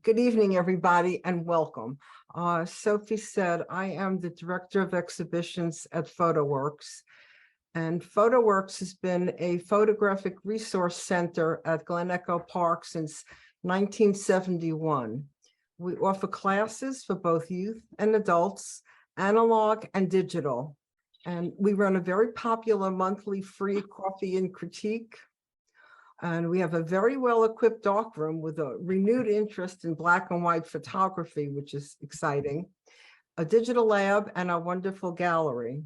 Good evening, everybody, and welcome. Sophie said, I am the Director of Exhibitions at PhotoWorks, and PhotoWorks has been a photographic resource center at Glen Echo Park since 1971. We offer classes for both youth and adults, analog and digital, and we run a very popular monthly free coffee and critique. And we have a very well-equipped darkroom with a renewed interest in black and white photography, which is exciting, a digital lab, and a wonderful gallery.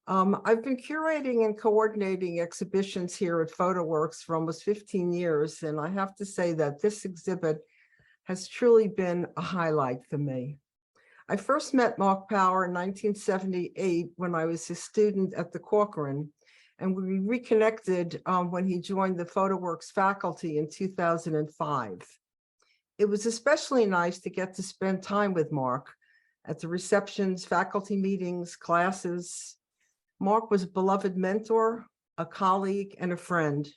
I've been curating and coordinating exhibitions here at PhotoWorks for almost 15 years, and I have to say that this exhibit has truly been a highlight for me. I first met Mark Power in 1978 when I was a student at the Corcoran, and we reconnected when he joined the PhotoWorks faculty in 2005. It was especially nice to get to spend time with Mark at the receptions, faculty meetings, classes. Mark was a beloved mentor, a colleague, and a friend.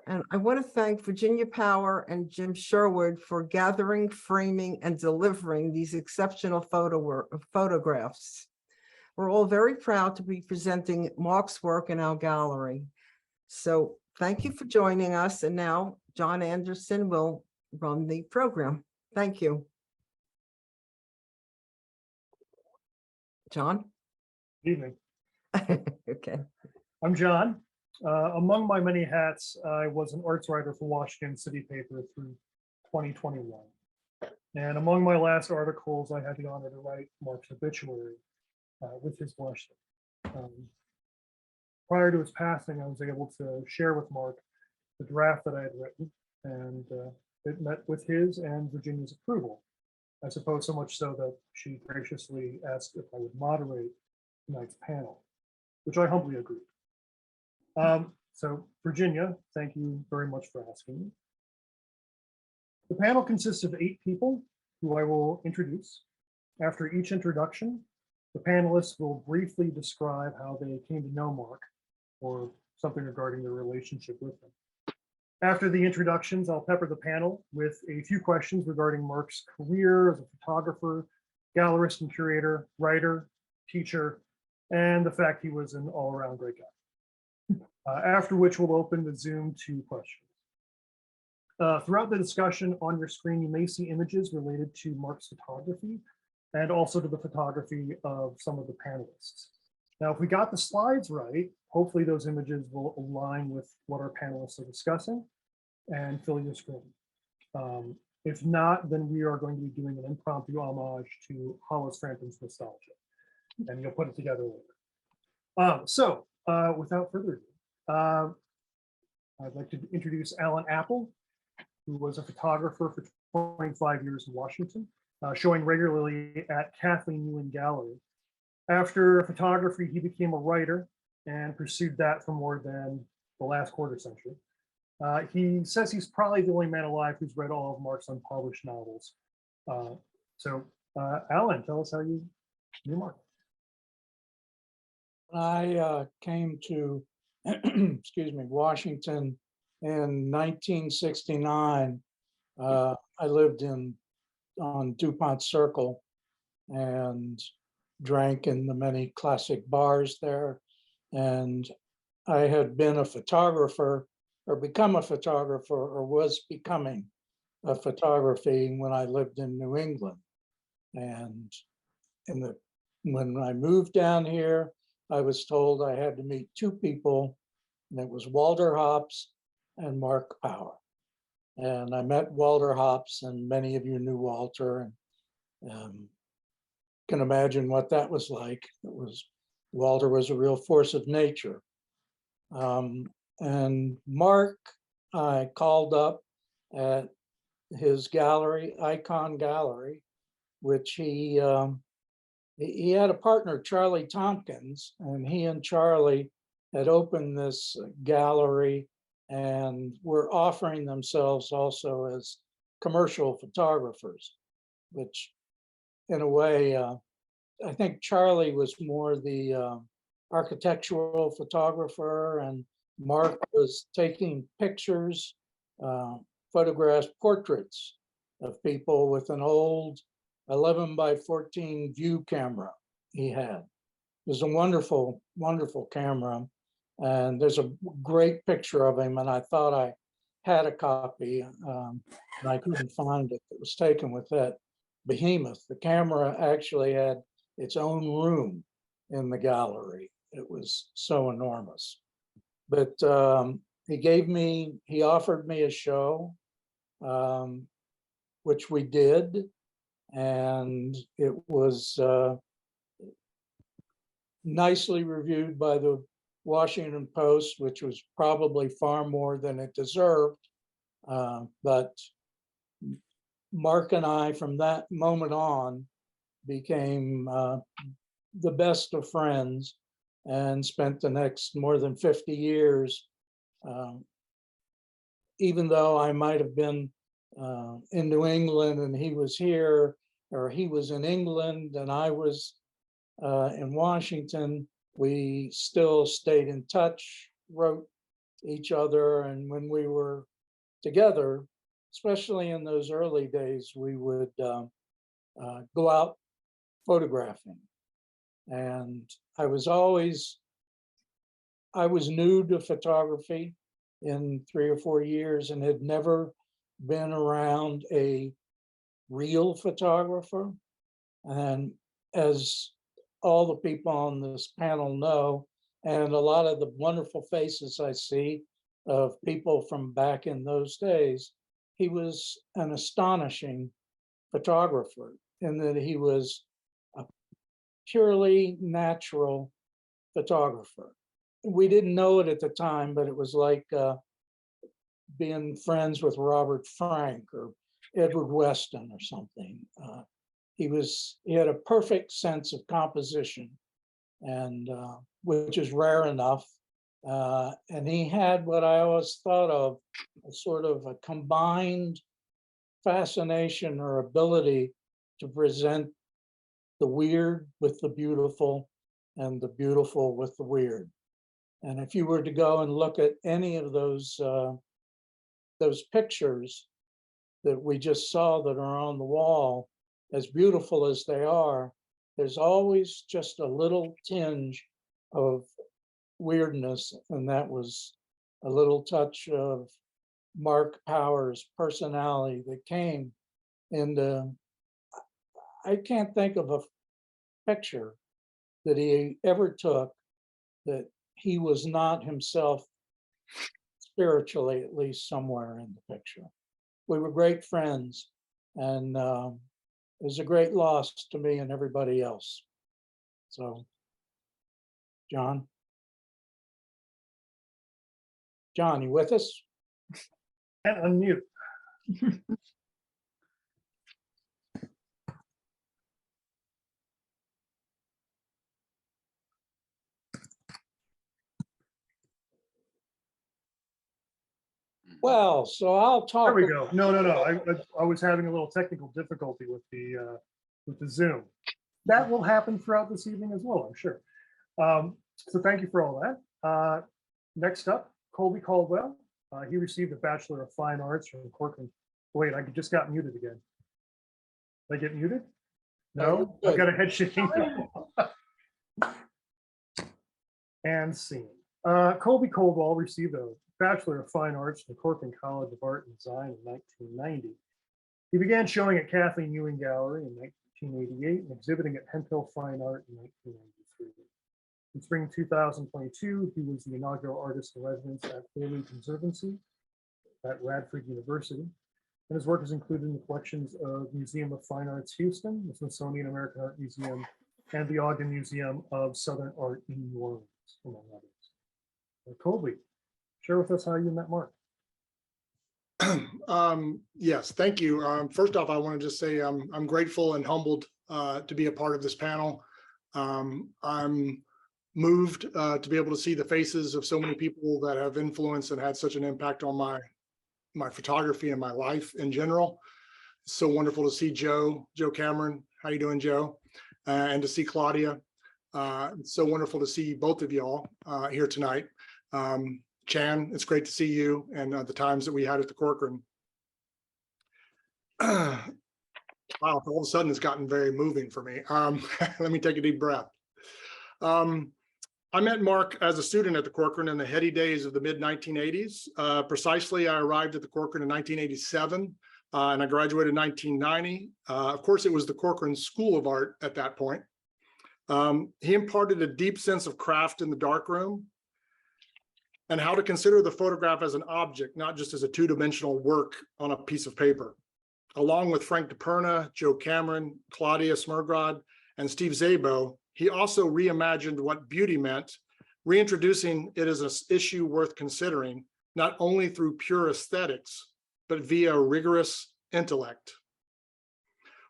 And I want to thank Virginia Power and Jim Sherwood for gathering, framing, and delivering these exceptional photographs. We're all very proud to be presenting Mark's work in our gallery. So thank you for joining us. And now John Anderson will run the program. Thank you. John? Good evening. Okay. I'm John. Among my many hats, I was an arts writer for Washington City Paper through 2021. And among my last articles, I had the honor to write Mark's obituary with his blessing. Prior to his passing, I was able to share with Mark the draft that I had written, and it met with his and Virginia's approval. I suppose so much so that she graciously asked if I would moderate tonight's panel, which I humbly agreed. So Virginia, thank you very much for asking me. The panel consists of 8 people who I will introduce. After each introduction, the panelists will briefly describe how they came to know Mark or something regarding their relationship with him. After the introductions, I'll pepper the panel with a few questions regarding Mark's career as a photographer, gallerist and curator, writer, teacher, and the fact he was an all-around great guy. After which we'll open the Zoom to questions. Throughout the discussion on your screen, you may see images related to Mark's photography and also to the photography of some of the panelists. Now, if we got the slides right, hopefully those images will align with what our panelists are discussing and fill your screen. If not, then we are going to be doing an impromptu homage to Hollis Frampton's nostalgia, and you'll put it together later. Without further ado, I'd like to introduce Alan Appel, who was a photographer for 25 years in Washington, showing regularly at Kathleen Newland Gallery. After photography, he became a writer and pursued that for more than the last quarter century. He says he's probably the only man alive who's read all of Mark's unpublished novels. Alan, tell us how you knew Mark. I came to, excuse me, Washington in 1969. I lived on DuPont Circle and drank in the many classic bars there. And I had been a photographer or become a photographer or was becoming a photography when I lived in New England. And when I moved down here, I was told I had to meet 2 people, and it was Walter Hopps and Mark Power. And I met Walter Hopps, and many of you knew Walter, and can imagine what that was like. Walter was a real force of nature. And Mark, I called up at his gallery, Icon Gallery, which he had a partner, Charlie Tompkins, and he and Charlie had opened this gallery and were offering themselves also as commercial photographers, which in a way, I think Charlie was more the architectural photographer, and Mark was taking pictures, photographs, portraits of people with an old 11 by 14 view camera he had. It was a wonderful, wonderful camera. And there's a great picture of him, and I thought I had a copy, and I couldn't find it. It was taken with that behemoth. The camera actually had its own room in the gallery. It was so enormous. But he offered me a show, which we did, and it was nicely reviewed by the Washington Post, which was probably far more than it deserved. But Mark and I, from that moment on, became the best of friends and spent the next more than 50 years, even though I might have been in New England and he was here, or he was in England and I was in Washington, we still stayed in touch, wrote each other, and when we were together, especially in those early days, we would go out photographing. And I was new to photography in 3 or 4 years and had never been around a real photographer. And as all the people on this panel know, and a lot of the wonderful faces I see of people from back in those days, he was an astonishing photographer in that he was a purely natural photographer. We didn't know it at the time, but it was like being friends with Robert Frank or Edward Weston or something. He had a perfect sense of composition, and which is rare enough. And he had what I always thought of as sort of a combined fascination or ability to present the weird with the beautiful and the beautiful with the weird. And if you were to go and look at any of those pictures that we just saw that are on the wall, as beautiful as they are, there's always just a little tinge of weirdness, and that was a little touch of Mark Power's personality that came into. I can't think of a picture that he ever took that he was not himself, spiritually at least, somewhere in the picture. We were great friends, and it was a great loss to me and everybody else. So, John, you with us? And unmute. Well, so I'll talk. There we go. No. I was having a little technical difficulty with the Zoom. That will happen throughout this evening as well, I'm sure. So thank you for all that. Next up, Colby Caldwell. He received a Bachelor of Fine Arts from Corcoran. Wait, I just got muted again. Did I get muted? No, I got a head shaking. And scene. Colby Caldwell received a Bachelor of Fine Arts from Corcoran College of Art and Design in 1990. He began showing at Kathleen Ewing Gallery in 1988 and exhibiting at Hemp Hill Fine Art in 1993. In spring 2022, he was the inaugural artist in residence at Haley Conservancy at Radford University, and his work is included in the collections of Museum of Fine Arts Houston, the Smithsonian American Art Museum, and the Ogden Museum of Southern Art in New Orleans, among others. Colby, share with us how you met Mark. Yes, thank you. First off, I want to just say I'm grateful and humbled to be a part of this panel. I'm moved to be able to see the faces of so many people that have influenced and had such an impact on my photography and my life in general. It's so wonderful to see Joe Cameron. How you doing, Joe? And to see Claudia. It's so wonderful to see both of y'all here tonight. Chan, it's great to see you and the times that we had at the Corcoran. wow, all of a sudden it's gotten very moving for me. Let me take a deep breath. I met Mark as a student at the Corcoran in the heady days of the mid 1980s. Precisely, I arrived at the Corcoran in 1987, and I graduated in 1990. Of course, it was the Corcoran School of Art at that point. He imparted a deep sense of craft in the darkroom and how to consider the photograph as an object, not just as a two-dimensional work on a piece of paper. Along with Frank DePerna, Joe Cameron, Claudia Smirgrod, and Steve Szabo, he also reimagined what beauty meant, reintroducing it as an issue worth considering, not only through pure aesthetics, but via rigorous intellect.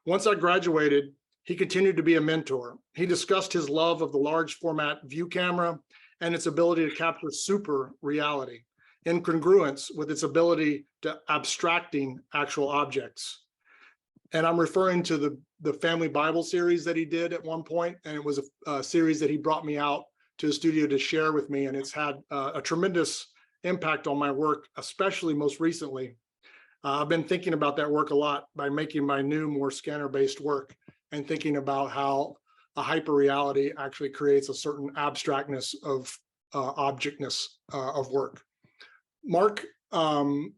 Once I graduated, he continued to be a mentor. He discussed his love of the large format view camera and its ability to capture super reality in congruence with its ability to abstracting actual objects. And I'm referring to the Family Bible series that he did at one point, and it was a series that he brought me out to the studio to share with me, and it's had a tremendous impact on my work, especially most recently. I've been thinking about that work a lot by making my new, more scanner-based work and thinking about how a hyper-reality actually creates a certain abstractness of objectness of work. Mark, Mark,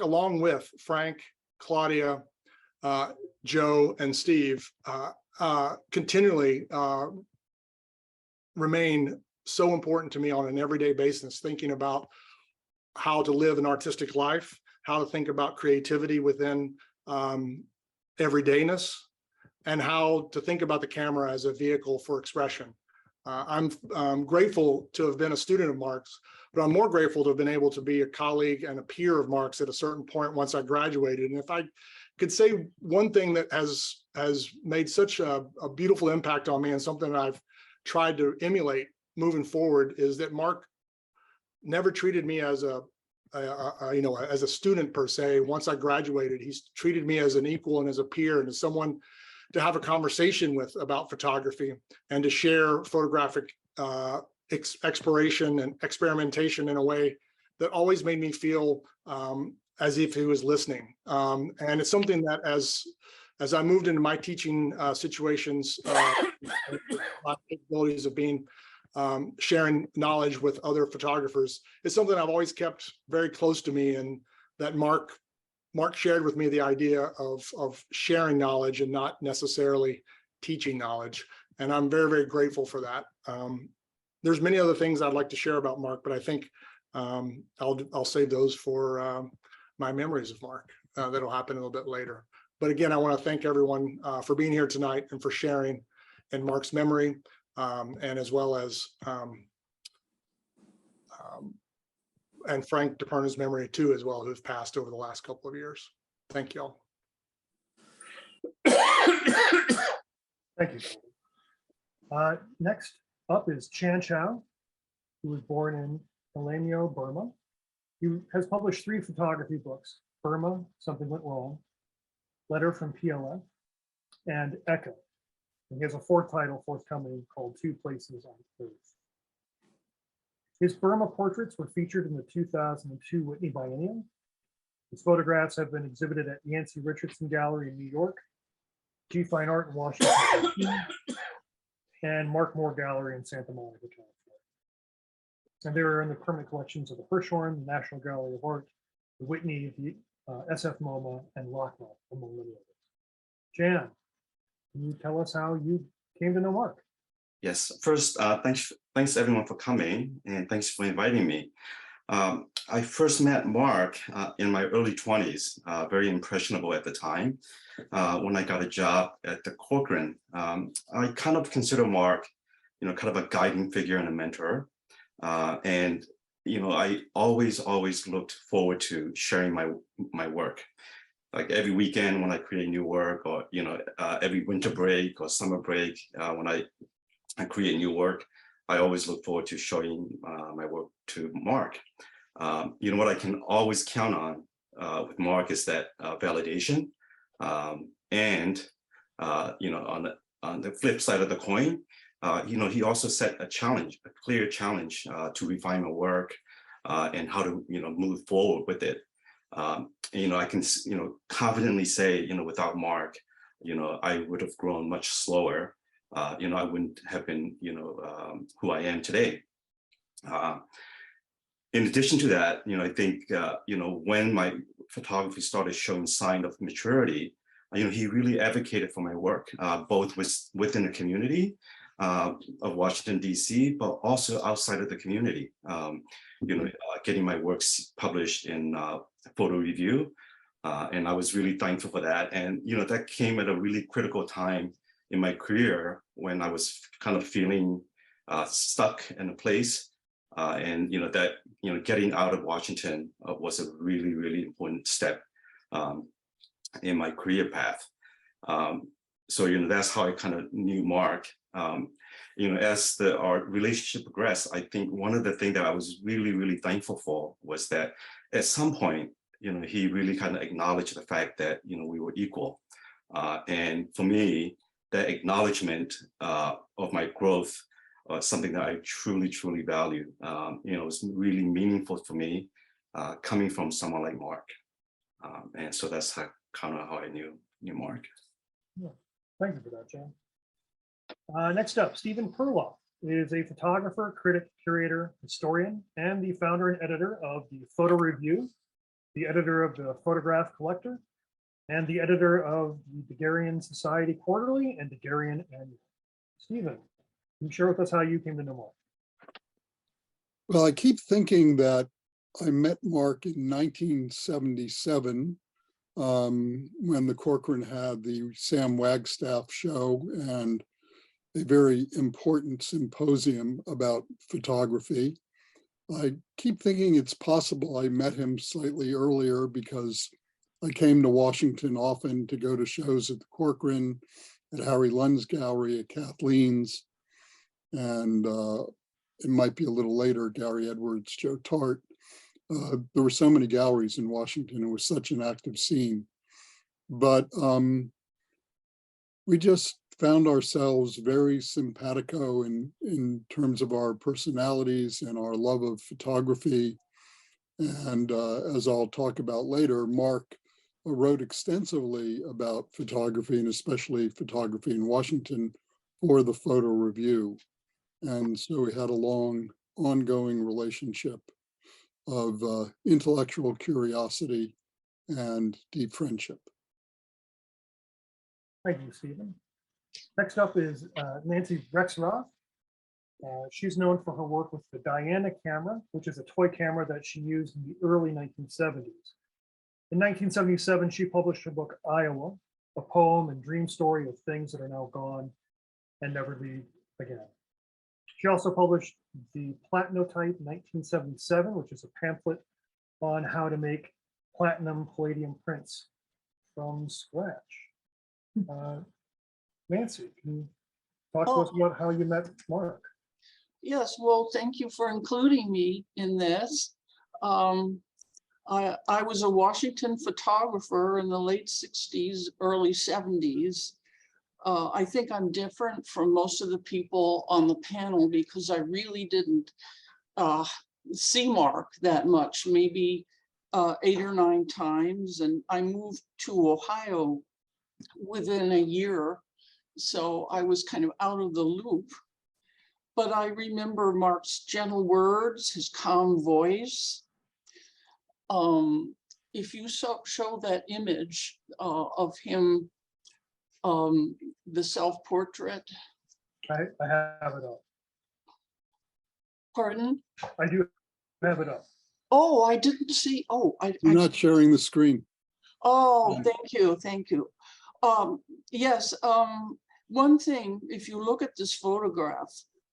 along with Frank, Claudia, Joe, and Steve, continually remain so important to me on an everyday basis, thinking about how to live an artistic life, how to think about creativity within everydayness, and how to think about the camera as a vehicle for expression. I'm grateful to have been a student of Mark's, but I'm more grateful to have been able to be a colleague and a peer of Mark's at a certain point once I graduated. And if I could say one thing that has made such a beautiful impact on me and something that I've tried to emulate moving forward is that Mark never treated me as as a student per se. Once I graduated, he's treated me as an equal and as a peer and as someone to have a conversation with about photography and to share photographic exploration and experimentation in a way that always made me feel as if he was listening. And it's something that as I moved into my teaching situations, my capabilities of being sharing knowledge with other photographers is something I've always kept very close to me, and that Mark shared with me the idea of sharing knowledge and not necessarily teaching knowledge. And I'm very, very grateful for that. There's many other things I'd like to share about Mark, but I think I'll save those for my memories of Mark. That'll happen a little bit later. But again, I want to thank everyone for being here tonight and for sharing in Mark's memory, and as well as and Frank DePerna's memory too, as well, who've passed over the last couple of years. Thank you all. Thank you. Next up is Chow, who was born in Elanio, Burma. He has published 3 photography books: Burma, Something Went Wrong, Letter from PLF, and Echo. And he has a 4th title forthcoming called Two Places on Earth. His Burma portraits were featured in the 2002 Whitney Biennial. His photographs have been exhibited at Yancey Richardson Gallery in New York, G Fine Art in Washington, and Mark Moore Gallery in Santa Monica, California. And they are in the permanent collections of the Hirshhorn, the National Gallery of Art, the Whitney, the SF MoMA, and Lockwood, among many others. Jan, can you tell us how you came to know Mark? Yes, first, thanks everyone for coming, and thanks for inviting me. I first met Mark in my early 20s, very impressionable at the time. When I got a job at the Corcoran, I kind of consider Mark, kind of a guiding figure and a mentor. And I always looked forward to sharing my work. Like every weekend when I create new work, or every winter break or summer break, when I create new work, I always look forward to showing my work to Mark. What I can always count on with Mark is that validation, and on the flip side of the coin, he also set a clear challenge to refine my work and how to move forward with it. I can, confidently say, without Mark, I would have grown much slower. I wouldn't have been, who I am today. In addition to that, I think, when my photography started showing sign of maturity, he really advocated for my work, both within the community of Washington, D.C., but also outside of the community. Getting my works published in Photo Review. And I was really thankful for that. And, that came at a really critical time in my career when I was kind of feeling stuck in a place. And, getting out of Washington was a really, really important step in my career path. So, that's how I kind of knew Mark. As our relationship progressed, I think one of the things that I was really, really thankful for was that at some point, he really kind of acknowledged the fact that, we were equal. And for me, that acknowledgement of my growth something that I truly, truly value. It's really meaningful for me coming from someone like Mark. And so that's kind of how I knew Mark. Yeah. Thank you for that, John. Next up, Stephen Perloff is a photographer, critic, curator, historian, and the founder and editor of the Photo Review, the editor of the Photograph Collector, and the editor of the Daguerrean Society Quarterly and Daguerrean Annual. Stephen, can you share with us how you came to know Mark? Well, I keep thinking that I met Mark in 1977 when the Corcoran had the Sam Wagstaff show and a very important symposium about photography. I keep thinking it's possible I met him slightly earlier because I came to Washington often to go to shows at the Corcoran, at Harry Lund's gallery, at Kathleen's, and it might be a little later, Gary Edwards, Joe Tart. There were so many galleries in Washington. It was such an active scene. But we just found ourselves very simpatico in terms of our personalities and our love of photography. And as I'll talk about later, Mark wrote extensively about photography and especially photography in Washington for the Photo Review. And so we had a long ongoing relationship of intellectual curiosity and deep friendship. Thank you, Stephen. Next up is Nancy Rexroth. She's known for her work with the Diana camera, which is a toy camera that she used in the early 1970s. In 1977, she published her book, Iowa, a poem and dream story of things that are now gone and never be again. She also published the Platinotype 1977, which is a pamphlet on how to make platinum palladium prints from scratch. Nancy, can you talk to us about how you met Mark? Yes, well, thank you for including me in this. I was a Washington photographer in the late 60s, early 70s. I think I'm different from most of the people on the panel because I really didn't see Mark that much, maybe 8 or 9 times. And I moved to Ohio within a year. So I was kind of out of the loop. But I remember Mark's gentle words, his calm voice. If you show that image of him, the self-portrait. I have it up. Pardon? I do have it up. Oh, I didn't see. Oh, You're not sharing the screen. Oh, thank you. Thank you. Yes. One thing, if you look at this photograph,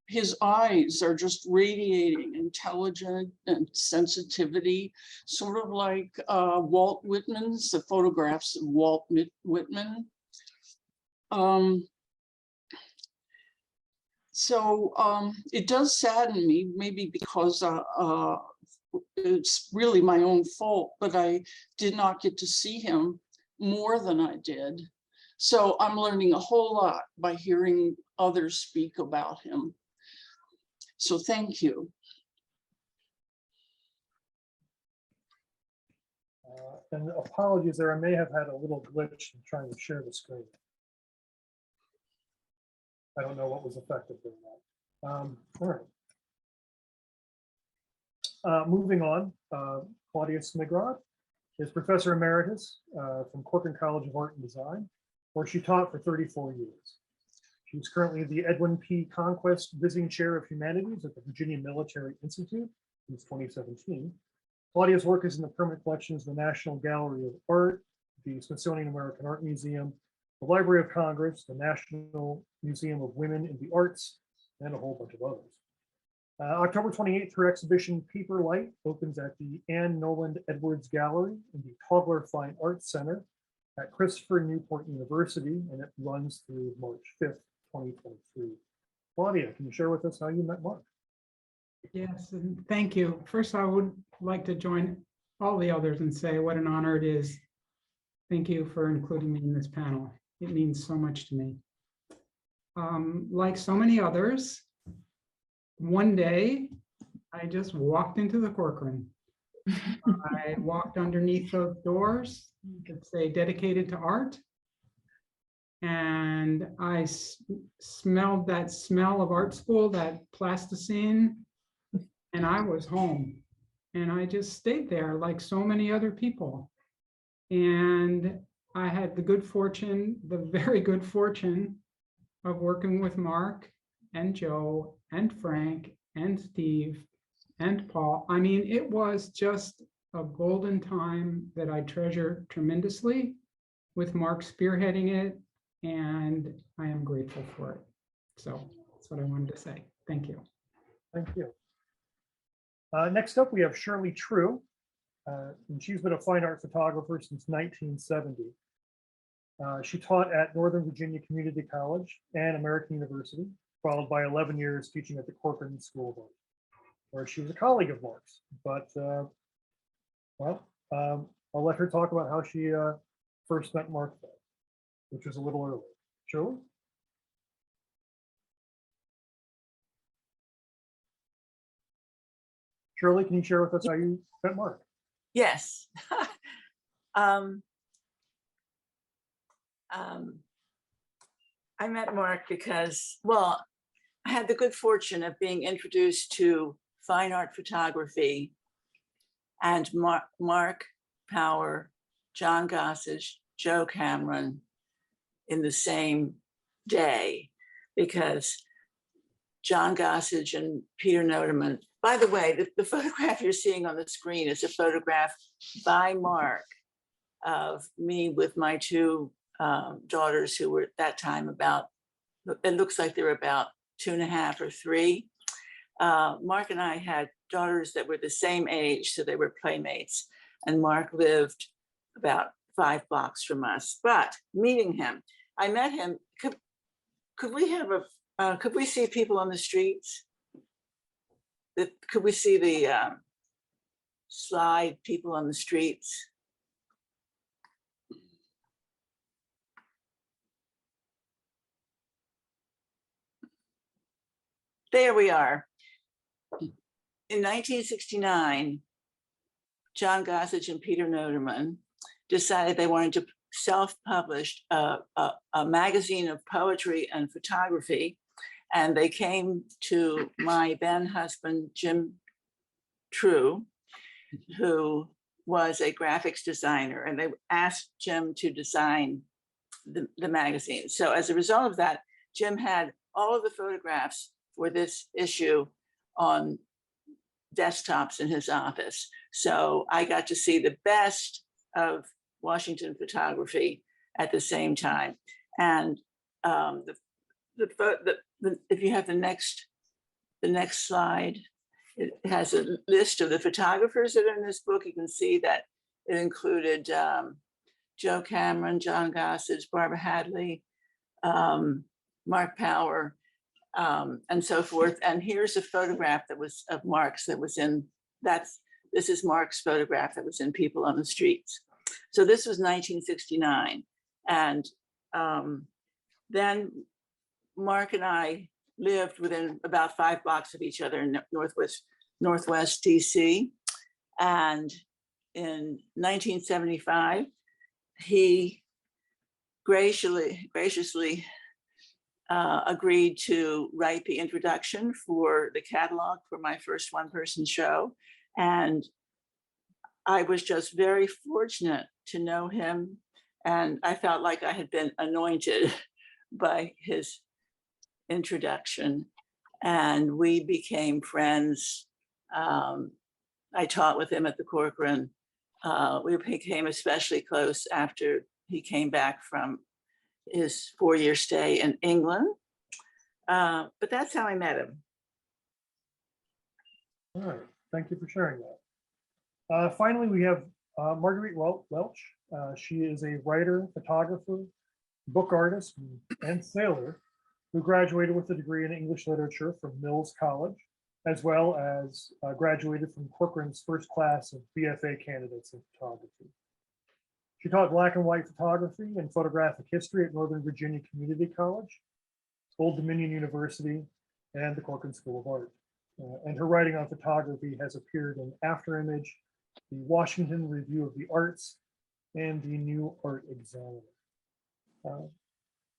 his eyes are just radiating intelligence and sensitivity, sort of like Walt Whitman's, the photographs of Walt Whitman. It does sadden me, maybe because it's really my own fault, but I did not get to see him more than I did. So I'm learning a whole lot by hearing others speak about him. So thank you. And apologies there, I may have had a little glitch in trying to share the screen. I don't know what was affected during that. All right. Moving on, Claudia Smigrod is Professor Emeritus from Corcoran College of Art and Design, where she taught for 34 years. She's currently the Edwin P. Conquest Visiting Chair of Humanities at the Virginia Military Institute since 2017. Claudia's work is in the permanent collections of the National Gallery of Art, the Smithsonian American Art Museum, the Library of Congress, the National Museum of Women in the Arts, and a whole bunch of others. October 28th, her exhibition Paper Light opens at the Anne Noland Edwards Gallery in the Togler Fine Arts Center at Christopher Newport University, and it runs through March 5th, 2023. Claudia, can you share with us how you met Mark? Yes, and thank you. First, I would like to join all the others and say what an honor it is. Thank you for including me in this panel. It means so much to me. Like so many others, one day I just walked into the Corcoran. I walked underneath those doors that say dedicated to art. And I smelled that smell of art school, that plasticine, and I was home. And I just stayed there like so many other people. And I had the good fortune, the very good fortune of working with Mark and Joe and Frank and Steve and Paul. I mean, it was just a golden time that I treasure tremendously, with Mark spearheading it, and I am grateful for it. So that's what I wanted to say. Thank you. Thank you. Next up, we have Shirley True, and she's been a fine art photographer since 1970. She taught at Northern Virginia Community College and American University, followed by 11 years teaching at the Corcoran School of Art, where she was a colleague of Mark's. But, I'll let her talk about how she first met Mark, which was a little early. Shirley? Shirley, can you share with us how you met Mark? Yes. I met Mark because, well, I had the good fortune of being introduced to fine art photography, and Mark Power, John Gossage, Joe Cameron in the same day, because John Gossage and Peter Noterman. By the way, the photograph you're seeing on the screen is a photograph by Mark of me with my two daughters, who were at that time about, it looks like they were about 2.5 or 3. Mark and I had daughters that were the same age, so they were playmates. And Mark lived about 5 blocks from us. But meeting him, I met him. Could we have could we see people on the streets? Could we see the slide, people on the streets? There we are. In 1969, John Gossage and Peter Noterman decided they wanted to self-publish a magazine of poetry and photography. And they came to my then husband, Jim True, who was a graphics designer, and they asked Jim to design the magazine. So as a result of that, Jim had all of the photographs for this issue on desktops in his office. So I got to see the best of Washington photography at the same time. And if you have the next slide, it has a list of the photographers that are in this book. You can see that it included Joe Cameron, John Gossage, Barbara Hadley, Mark Power, and so forth. And here's a photograph that was of Mark's that was in, this is Mark's photograph that was in People on the Streets. So this was 1969. And then Mark and I lived within about 5 blocks of each other in Northwest DC. And in 1975, he graciously agreed to write the introduction for the catalog for my first one-person show. And I was just very fortunate to know him. And I felt like I had been anointed by his introduction. And we became friends. I taught with him at the Corcoran. We became especially close after he came back from his 4-year stay in England. But that's how I met him. All right, thank you for sharing that. Finally, we have Marguerite Welch. She is a writer, photographer, book artist, and sailor who graduated with a degree in English literature from Mills College, as well as graduated from Corcoran's first class of BFA candidates in photography. She taught black and white photography and photographic history at Northern Virginia Community College, Old Dominion University, and the Corcoran School of Art. And her writing on photography has appeared in After Image, the Washington Review of the Arts, and the New Art Examiner.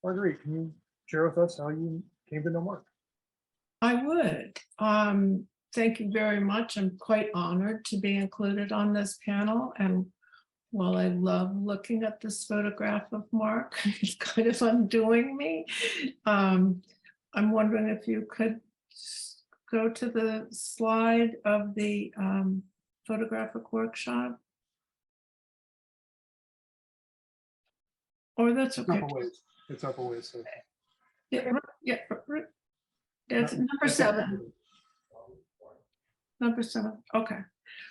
Marguerite, can you share with us how you came to know Mark? I would. Thank you very much. I'm quite honored to be included on this panel. And while I love looking at this photograph of Mark, it's kind of undoing me. I'm wondering if you could go to the slide of the photographic workshop. Or that's okay. It's up a ways. So. Yeah, it's number 7. Number 7. Okay,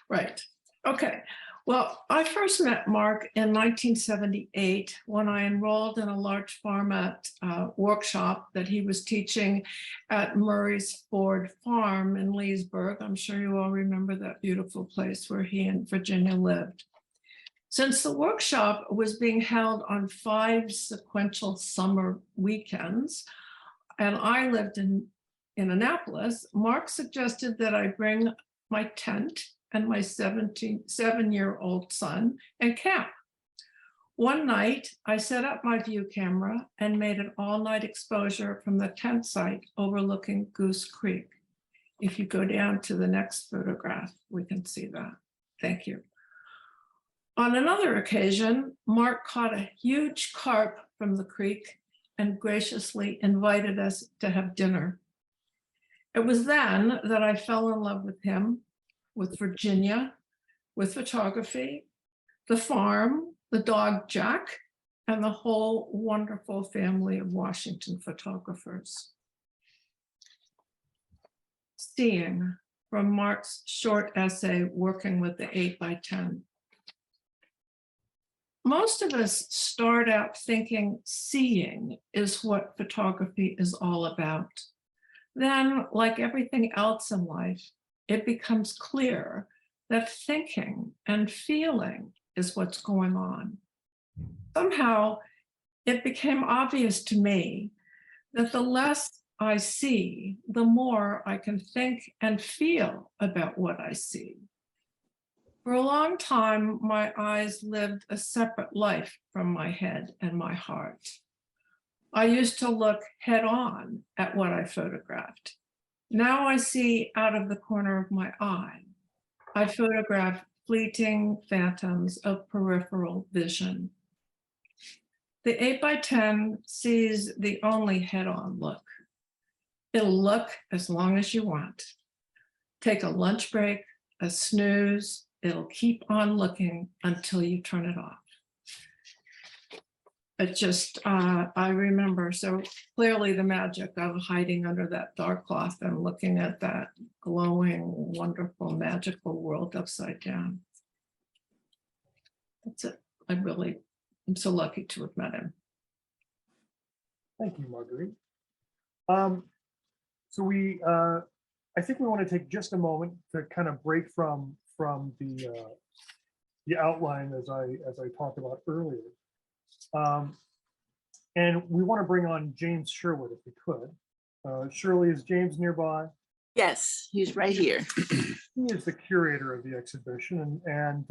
right. Okay. Well, I first met Mark in 1978 when I enrolled in a large format workshop that he was teaching at Murray's Ford Farm in Leesburg. I'm sure you all remember that beautiful place where he and Virginia lived. Since the workshop was being held on 5 sequential summer weekends, and I lived in Annapolis, Mark suggested that I bring my tent and my 7-year-old son and camp. One night, I set up my view camera and made an all-night exposure from the tent site overlooking Goose Creek. If you go down to the next photograph, we can see that. Thank you. On another occasion, Mark caught a huge carp from the creek and graciously invited us to have dinner. It was then that I fell in love with him, with Virginia, with photography, the farm, the dog Jack, and the whole wonderful family of Washington photographers. Seeing, from Mark's short essay, Working with the 8x10. Most of us start out thinking seeing is what photography is all about. Then, like everything else in life, it becomes clear that thinking and feeling is what's going on. Somehow, it became obvious to me that the less I see, the more I can think and feel about what I see. For a long time, my eyes lived a separate life from my head and my heart. I used to look head on at what I photographed. Now I see out of the corner of my eye. I photograph fleeting phantoms of peripheral vision. The 8x10 sees the only head-on look. It'll look as long as you want. Take a lunch break, a snooze, it'll keep on looking until you turn it off. It just, I remember so clearly the magic of hiding under that dark cloth and looking at that glowing, wonderful, magical world upside down. That's it. I'm so lucky to have met him. Thank you, Marguerite. So I think we want to take just a moment to kind of break from the outline as I talked about earlier. And we want to bring on James Sherwood if we could. Shirley, is James nearby? Yes, he's right here. He is the curator of the exhibition, and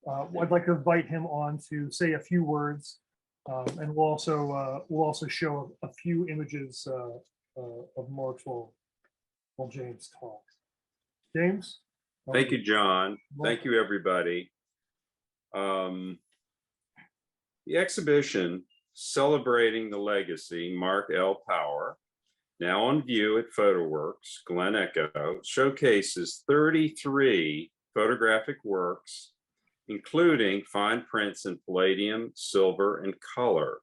I'd like to invite him on to say a few words. And we'll also show a few images of Mark's while James talks. James? Thank you, John. Thank you, everybody. The exhibition celebrating the legacy, Mark L. Power, now on view at PhotoWorks, Glen Echo, showcases 33 photographic works, including fine prints in palladium, silver, and color.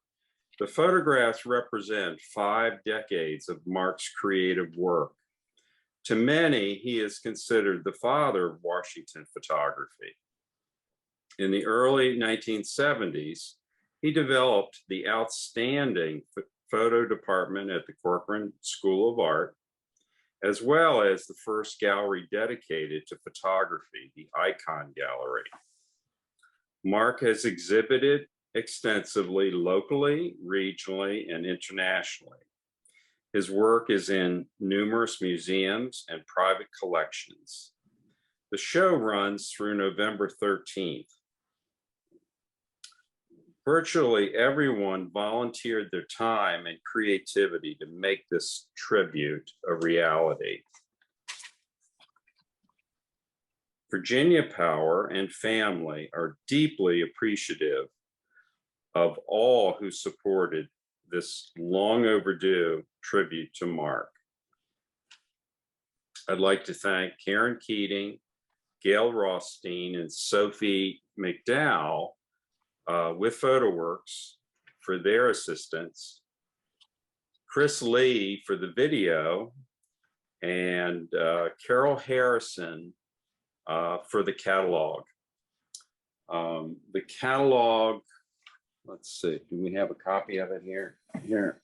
The photographs represent 5 decades of Mark's creative work. To many, he is considered the father of Washington photography. In the early 1970s, he developed the outstanding photo department at the Corcoran School of Art, as well as the first gallery dedicated to photography, the Icon Gallery. Mark has exhibited extensively locally, regionally, and internationally. His work is in numerous museums and private collections. The show runs through November 13th. Virtually everyone volunteered their time and creativity to make this tribute a reality. Virginia Power and family are deeply appreciative of all who supported this long overdue tribute to Mark. I'd like to thank Karen Keating, Gail Rothstein, and Sophie McDowell with PhotoWorks for their assistance, Chris Lee for the video, and Carol Harrison for the catalog. The catalog, let's see, do we have a copy of it here? Here.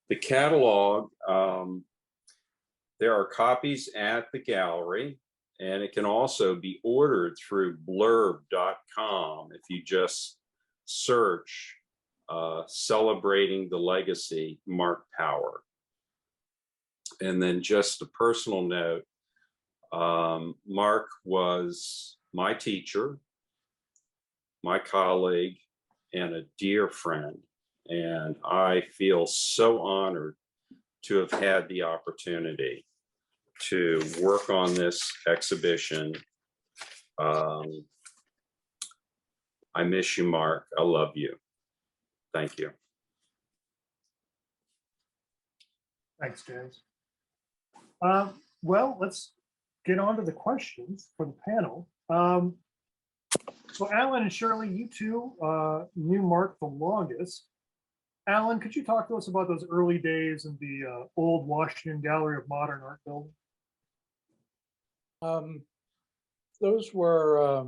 The catalog, there are copies at the gallery, and it can also be ordered through blurb.com if you just search Celebrating the Legacy, Mark Power. And then just a personal note, Mark was my teacher, my colleague, and a dear friend. And I feel so honored to have had the opportunity to work on this exhibition. I miss you, Mark. I love you. Thank you. Thanks, James. Well, let's get on to the questions for the panel. So Alan and Shirley, you two knew Mark the longest. Alan, could you talk to us about those early days in the old Washington Gallery of Modern Art building? Those were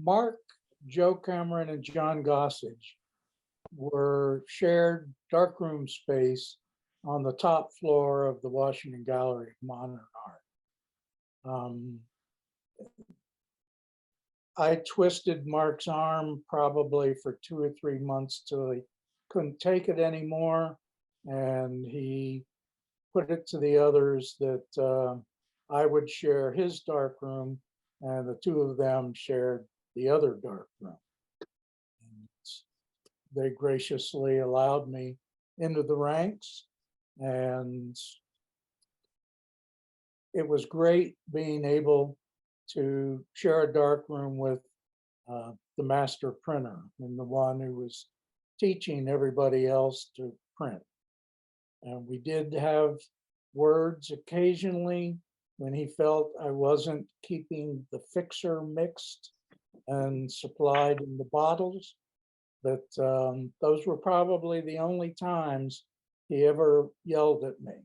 Mark, Joe Cameron, and John Gossage were shared darkroom space on the top floor of the Washington Gallery of Modern Art. I twisted Mark's arm probably for 2 or 3 months till he couldn't take it anymore, and he put it to the others that I would share his darkroom, and the two of them shared the other darkroom. They graciously allowed me into the ranks, and it was great being able to share a darkroom with the master printer and the one who was teaching everybody else to print. And we did have words occasionally when he felt I wasn't keeping the fixer mixed and supplied in the bottles. But those were probably the only times he ever yelled at me,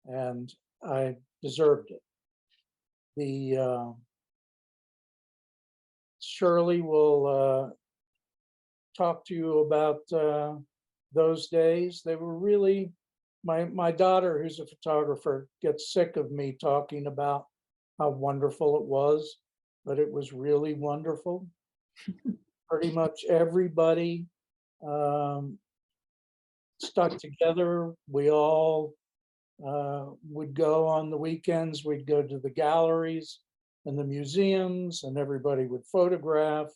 and I deserved it. The Shirley will talk to you about those days. They were really, my daughter, who's a photographer, gets sick of me talking about how wonderful it was, but it was really wonderful. Pretty much everybody stuck together. We all would go on the weekends, we'd go to the galleries and the museums, and everybody would photograph.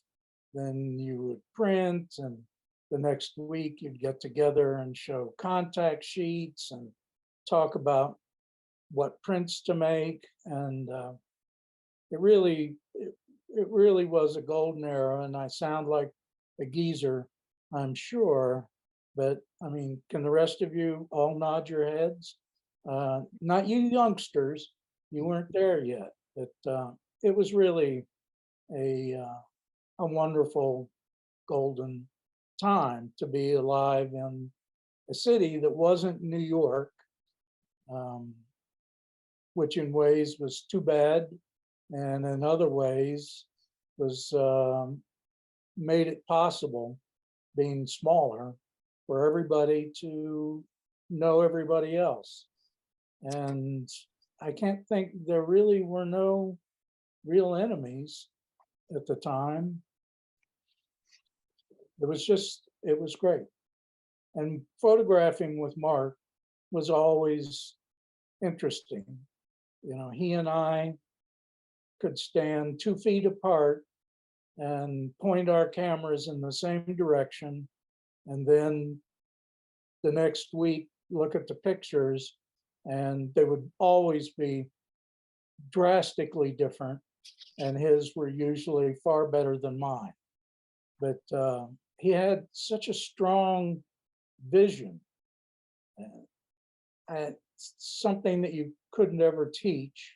Then you would print, and the next week you'd get together and show contact sheets and talk about what prints to make. And it really was a golden era. And I sound like a geezer, I'm sure, but I mean, can the rest of you all nod your heads? Not you youngsters, you weren't there yet, but it was really a wonderful golden time to be alive in a city that wasn't New York, which in ways was too bad, and in other ways was made it possible, being smaller, for everybody to know everybody else. And I can't think, there really were no real enemies at the time. It was great. And photographing with Mark was always interesting. You know, he and I could stand 2 feet apart and point our cameras in the same direction. And then the next week, look at the pictures, and they would always be drastically different. And his were usually far better than mine. But he had such a strong vision. And something that you couldn't ever teach.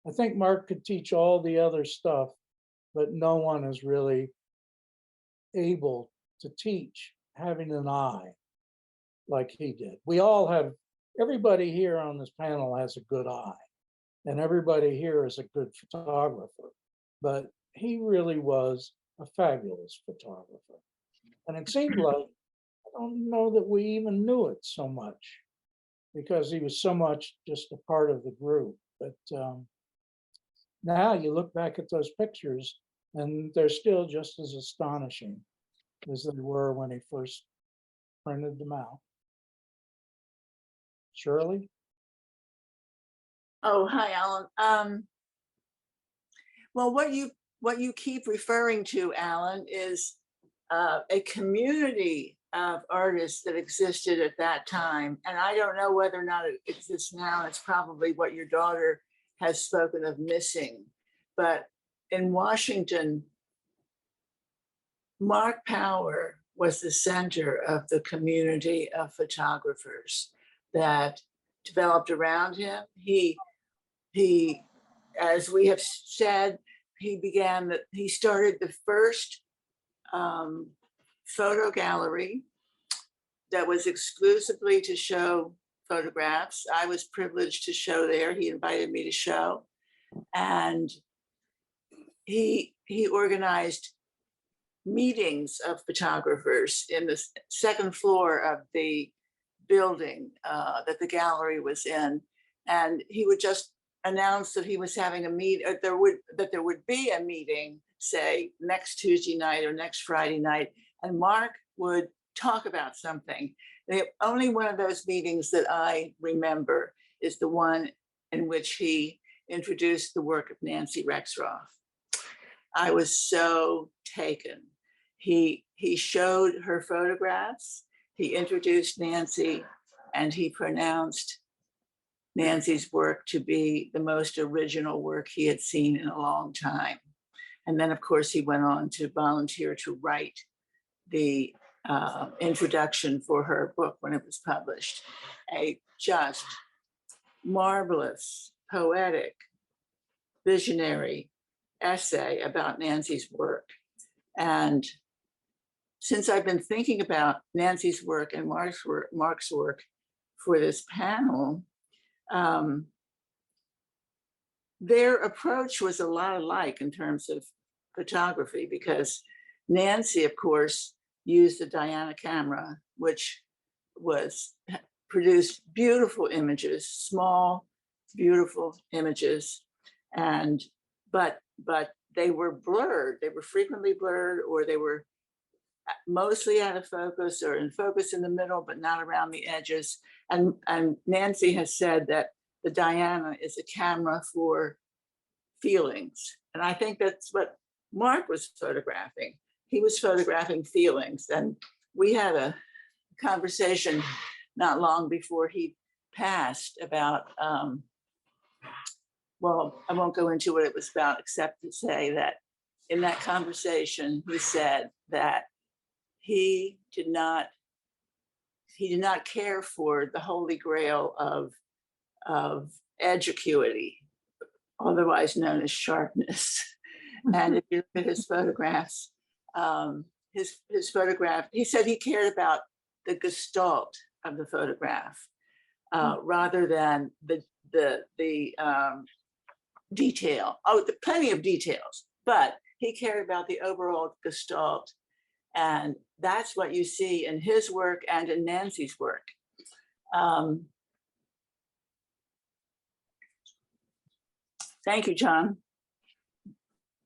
I think Mark could teach all the other stuff, but no one is really able to teach having an eye like he did. We all have, everybody here on this panel has a good eye, and everybody here is a good photographer, but he really was a fabulous photographer. And it seemed like, I don't know that we even knew it so much, because he was so much just a part of the group. But now you look back at those pictures and they're still just as astonishing as they were when he first printed them out. Shirley? Oh, hi, Alan. Well, what you keep referring to, Alan, is a community of artists that existed at that time. And I don't know whether or not it exists now. It's probably what your daughter has spoken of missing. But in Washington, Mark Power was the center of the community of photographers that developed around him. He, as we have said, he started the first photo gallery that was exclusively to show photographs. I was privileged to show there. He invited me to show. And he organized meetings of photographers in the second floor of the building that the gallery was in. And he would just announce that he was having a meet, or that there would be a meeting, say next Tuesday night or next Friday night, and Mark would talk about something. The only one of those meetings that I remember is the one in which he introduced the work of Nancy Rexroth. I was so taken. He showed her photographs, he introduced Nancy, and he pronounced Nancy's work to be the most original work he had seen in a long time. And then, of course, he went on to volunteer to write the introduction for her book when it was published. A just marvelous, poetic, visionary essay about Nancy's work. And since I've been thinking about Nancy's work and Mark's work for this panel, their approach was a lot alike in terms of photography, because Nancy, of course, used the Diana camera, which produced beautiful images, small, beautiful images, but they were blurred. They were frequently blurred, or they were mostly out of focus or in focus in the middle, but not around the edges. And Nancy has said that the Diana is a camera for feelings. And I think that's what Mark was photographing. He was photographing feelings. And we had a conversation not long before he passed about, well, I won't go into what it was about, except to say that in that conversation, he said that he did not care for the holy grail of edge acuity, otherwise known as sharpness. And if you look at his photographs, his photograph, he said he cared about the gestalt of the photograph rather than the detail. Oh, plenty of details, but he cared about the overall gestalt. And that's what you see in his work and in Nancy's work. Thank you, John.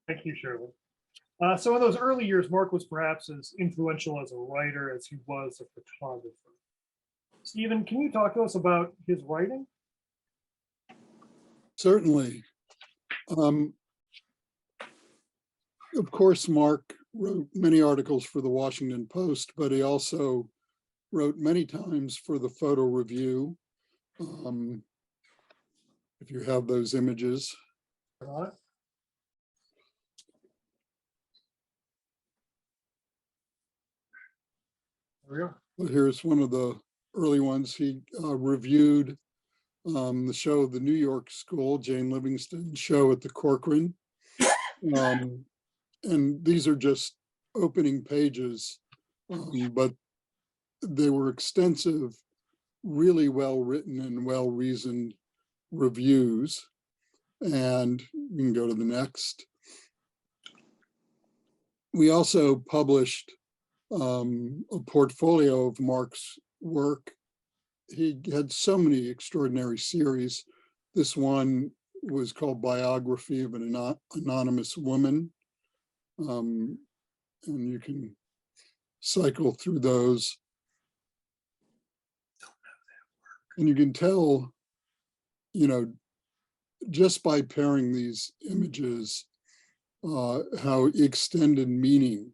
Thank you, Shirley. So in those early years, Mark was perhaps as influential as a writer as he was a photographer. Stephen, can you talk to us about his writing? Certainly. Of course, Mark wrote many articles for the Washington Post, but he also wrote many times for the Photo Review. If you have those images. There we go. Well, here's one of the early ones. He reviewed the show of the New York School, Jane Livingston's show at the Corcoran. And these are just opening pages, but they were extensive, really well-written and well-reasoned reviews. And we can go to the next. We also published a portfolio of Mark's work. He had so many extraordinary series. This one was called Biography of an Anonymous Woman. And you can cycle through those. And you can tell, you know, just by pairing these images, how extended meaning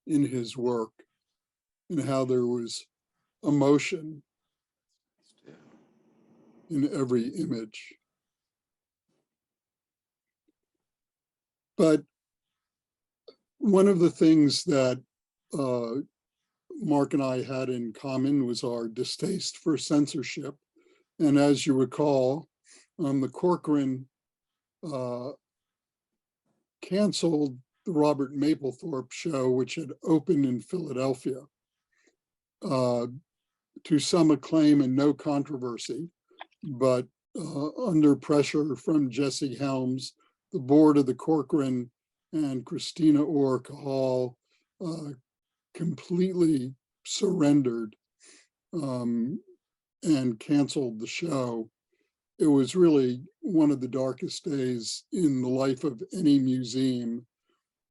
in his work and how there was emotion in every image. But one of the things that Mark and I had in common was our distaste for censorship. And as you recall, the Corcoran canceled the Robert Mapplethorpe show, which had opened in Philadelphia, to some acclaim and no controversy, but under pressure from Jesse Helms, the board of the Corcoran and Christina Orr Cahal completely surrendered and canceled the show. It was really one of the darkest days in the life of any museum.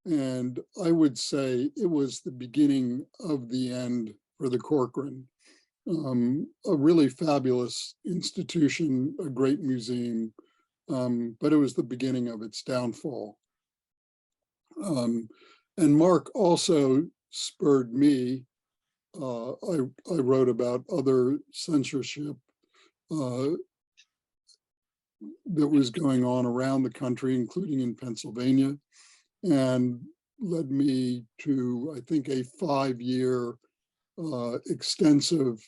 And I would say it was the beginning of the end for the Corcoran. A really fabulous institution, a great museum, but it was the beginning of its downfall. And Mark also spurred me. I wrote about other censorship that was going on around the country, including in Pennsylvania, and led me to, I think, a 5-year extensive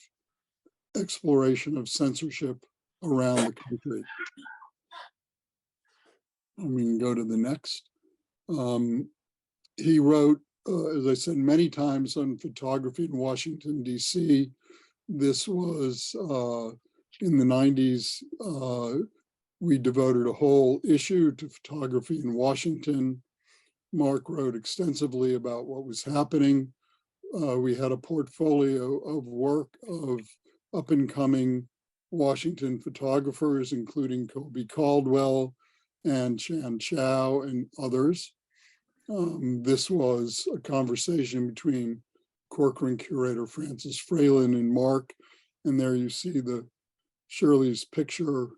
exploration of censorship around the country. And we can go to the next. He wrote, as I said, many times on photography in Washington, D.C. This was in the 90s. We devoted a whole issue to photography in Washington. Mark wrote extensively about what was happening. We had a portfolio of work of up-and-coming Washington photographers, including Colby Caldwell and Chow and others. This was a conversation between Corcoran curator Francis Fralin and Mark. And there you see Shirley's picture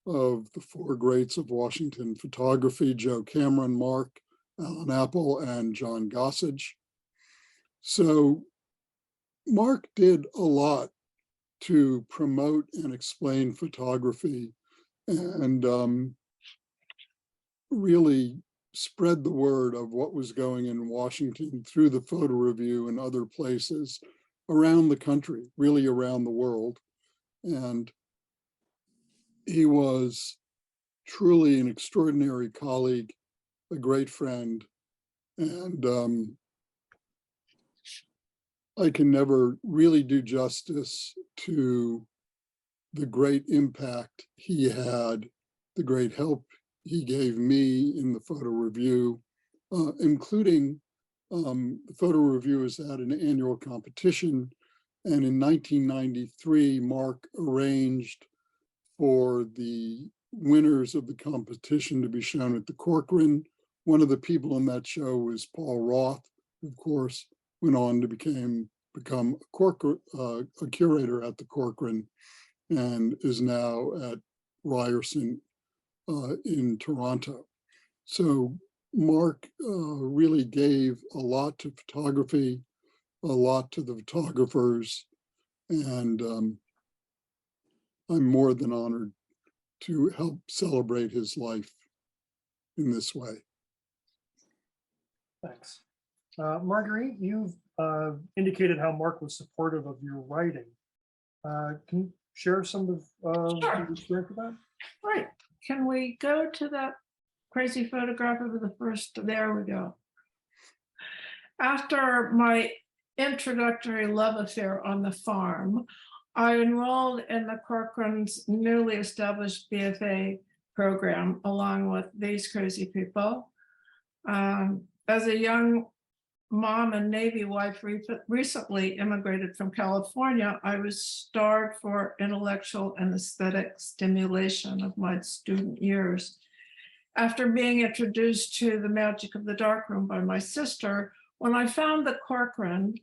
of the four greats of Washington photography: Joe Cameron, Mark, Alan Appel, and John Gossage. So Mark did a lot to promote and explain photography and really spread the word of what was going in Washington through the photo review and other places around the country, really around the world. And he was truly an extraordinary colleague, a great friend, and I can never really do justice to the great impact he had, the great help he gave me in the photo review, including the photo review is at an annual competition. And in 1993, Mark arranged for the winners of the competition to be shown at the Corcoran. One of the people in that show was Paul Roth, who of course went on to become a curator at the Corcoran and is now at Ryerson in Toronto. So Mark really gave a lot to photography, a lot to the photographers, and I'm more than honored to help celebrate his life in this way. Thanks. Marguerite, you've indicated how Mark was supportive of your writing. Can you share some of your experience with that? Right. Can we go to that crazy photograph of the first? There we go. After my introductory love affair on the farm, I enrolled in the Corcoran's newly established BFA program along with these crazy people. As a young mom and Navy wife recently immigrated from California, I was starved for intellectual and aesthetic stimulation of my student years. After being introduced to the magic of the darkroom by my sister, when I found the Corcoran,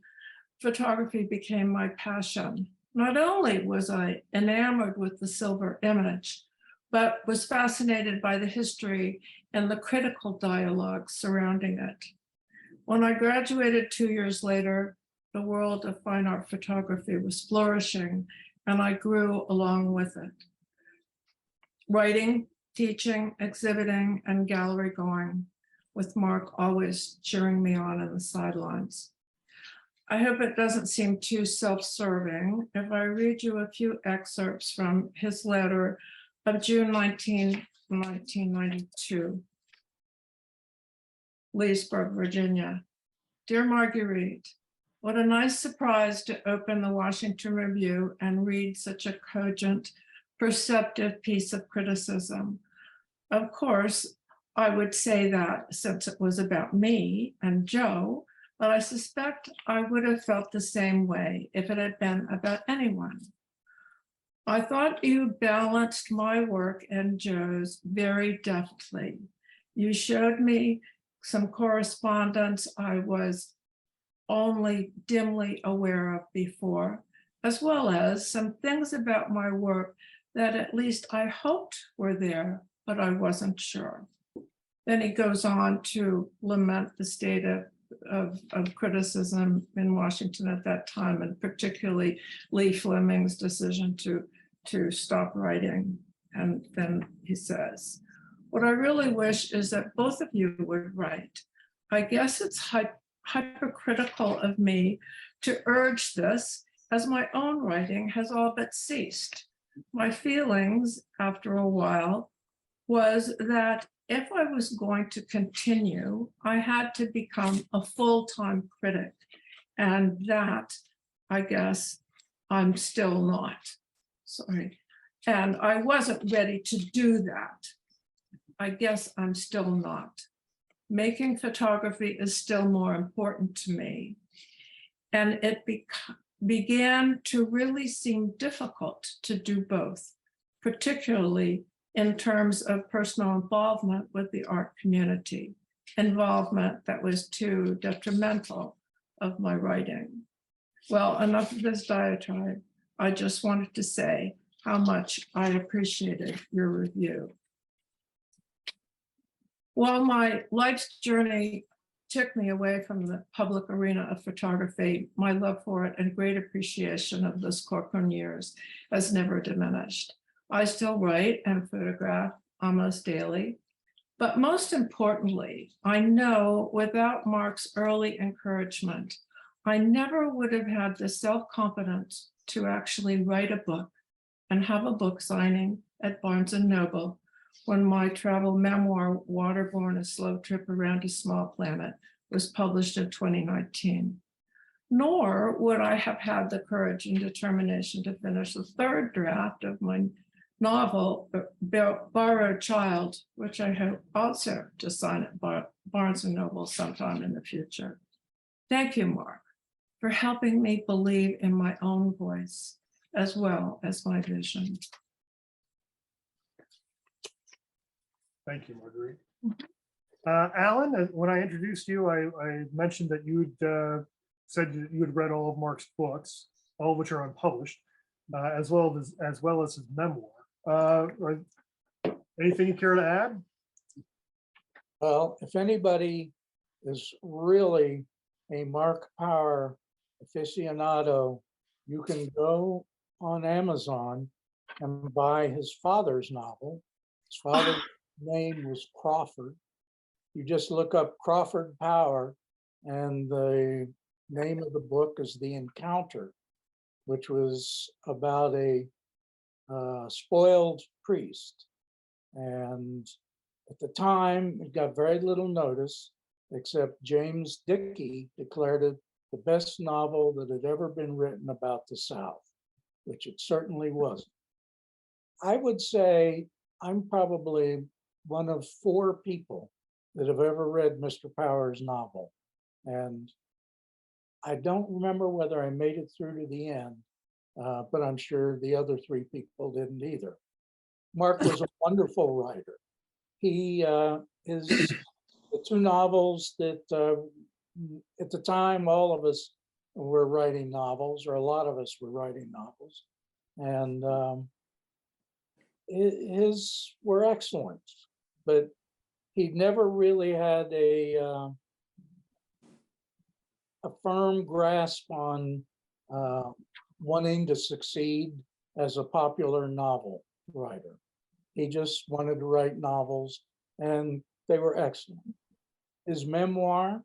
photography became my passion. Not only was I enamored with the silver image, but was fascinated by the history and the critical dialogue surrounding it. When I graduated 2 years later, the world of fine art photography was flourishing, and I grew along with it. Writing, teaching, exhibiting, and gallery going, with Mark always cheering me on in the sidelines. I hope it doesn't seem too self-serving if I read you a few excerpts from his letter of June 19, 1992. Leesburg, Virginia. Dear Marguerite, what a nice surprise to open the Washington Review and read such a cogent, perceptive piece of criticism. Of course, I would say that since it was about me and Joe, but I suspect I would have felt the same way if it had been about anyone. I thought you balanced my work and Joe's very deftly. You showed me some correspondence I was only dimly aware of before, as well as some things about my work that at least I hoped were there, but I wasn't sure. Then he goes on to lament the state of criticism in Washington at that time, and particularly Lee Fleming's decision to stop writing. And then he says, what I really wish is that both of you would write. I guess it's hypercritical of me to urge this, as my own writing has all but ceased. My feelings after a while was that if I was going to continue, I had to become a full-time critic. And that, I guess, I'm still not. Sorry. And I wasn't ready to do that. I guess I'm still not. Making photography is still more important to me. And it began to really seem difficult to do both, particularly in terms of personal involvement with the art community. involvement that was too detrimental of my writing. Well, enough of this diatribe. I just wanted to say how much I appreciated your review. While my life's journey took me away from the public arena of photography, my love for it and great appreciation of those Corcoran years has never diminished. I still write and photograph almost daily, but most importantly, I know without Mark's early encouragement, I never would have had the self-confidence to actually write a book and have a book signing at Barnes & Noble when my travel memoir, Waterborne: A Slow Trip Around a Small Planet, was published in 2019. Nor would I have had the courage and determination to finish the third draft of my novel, Borrowed Child, which I hope also to sign at Barnes & Noble sometime in the future. Thank you, Mark, for helping me believe in my own voice as well as my vision. Thank you, Marguerite. Alan, when I introduced you, I mentioned that you'd said that you had read all of Mark's books, all of which are unpublished, as well as his memoir. Anything you care to add? Well, if anybody is really a Mark Power aficionado, you can go on Amazon and buy his father's novel. His father's name was Crawford. You just look up Crawford Power, and the name of the book is The Encounter, which was about a spoiled priest. And at the time, it got very little notice, except James Dickey declared it the best novel that had ever been written about the South, which it certainly wasn't. I would say I'm probably one of 4 people that have ever read Mr. Power's novel. And I don't remember whether I made it through to the end, but I'm sure the other 3 people didn't either. Mark was a wonderful writer. He is the 2 novels that at the time, all of us were writing novels, or a lot of us were writing novels. And his were excellent, but he never really had a firm grasp on wanting to succeed as a popular novel writer. He just wanted to write novels, and they were excellent. His memoir,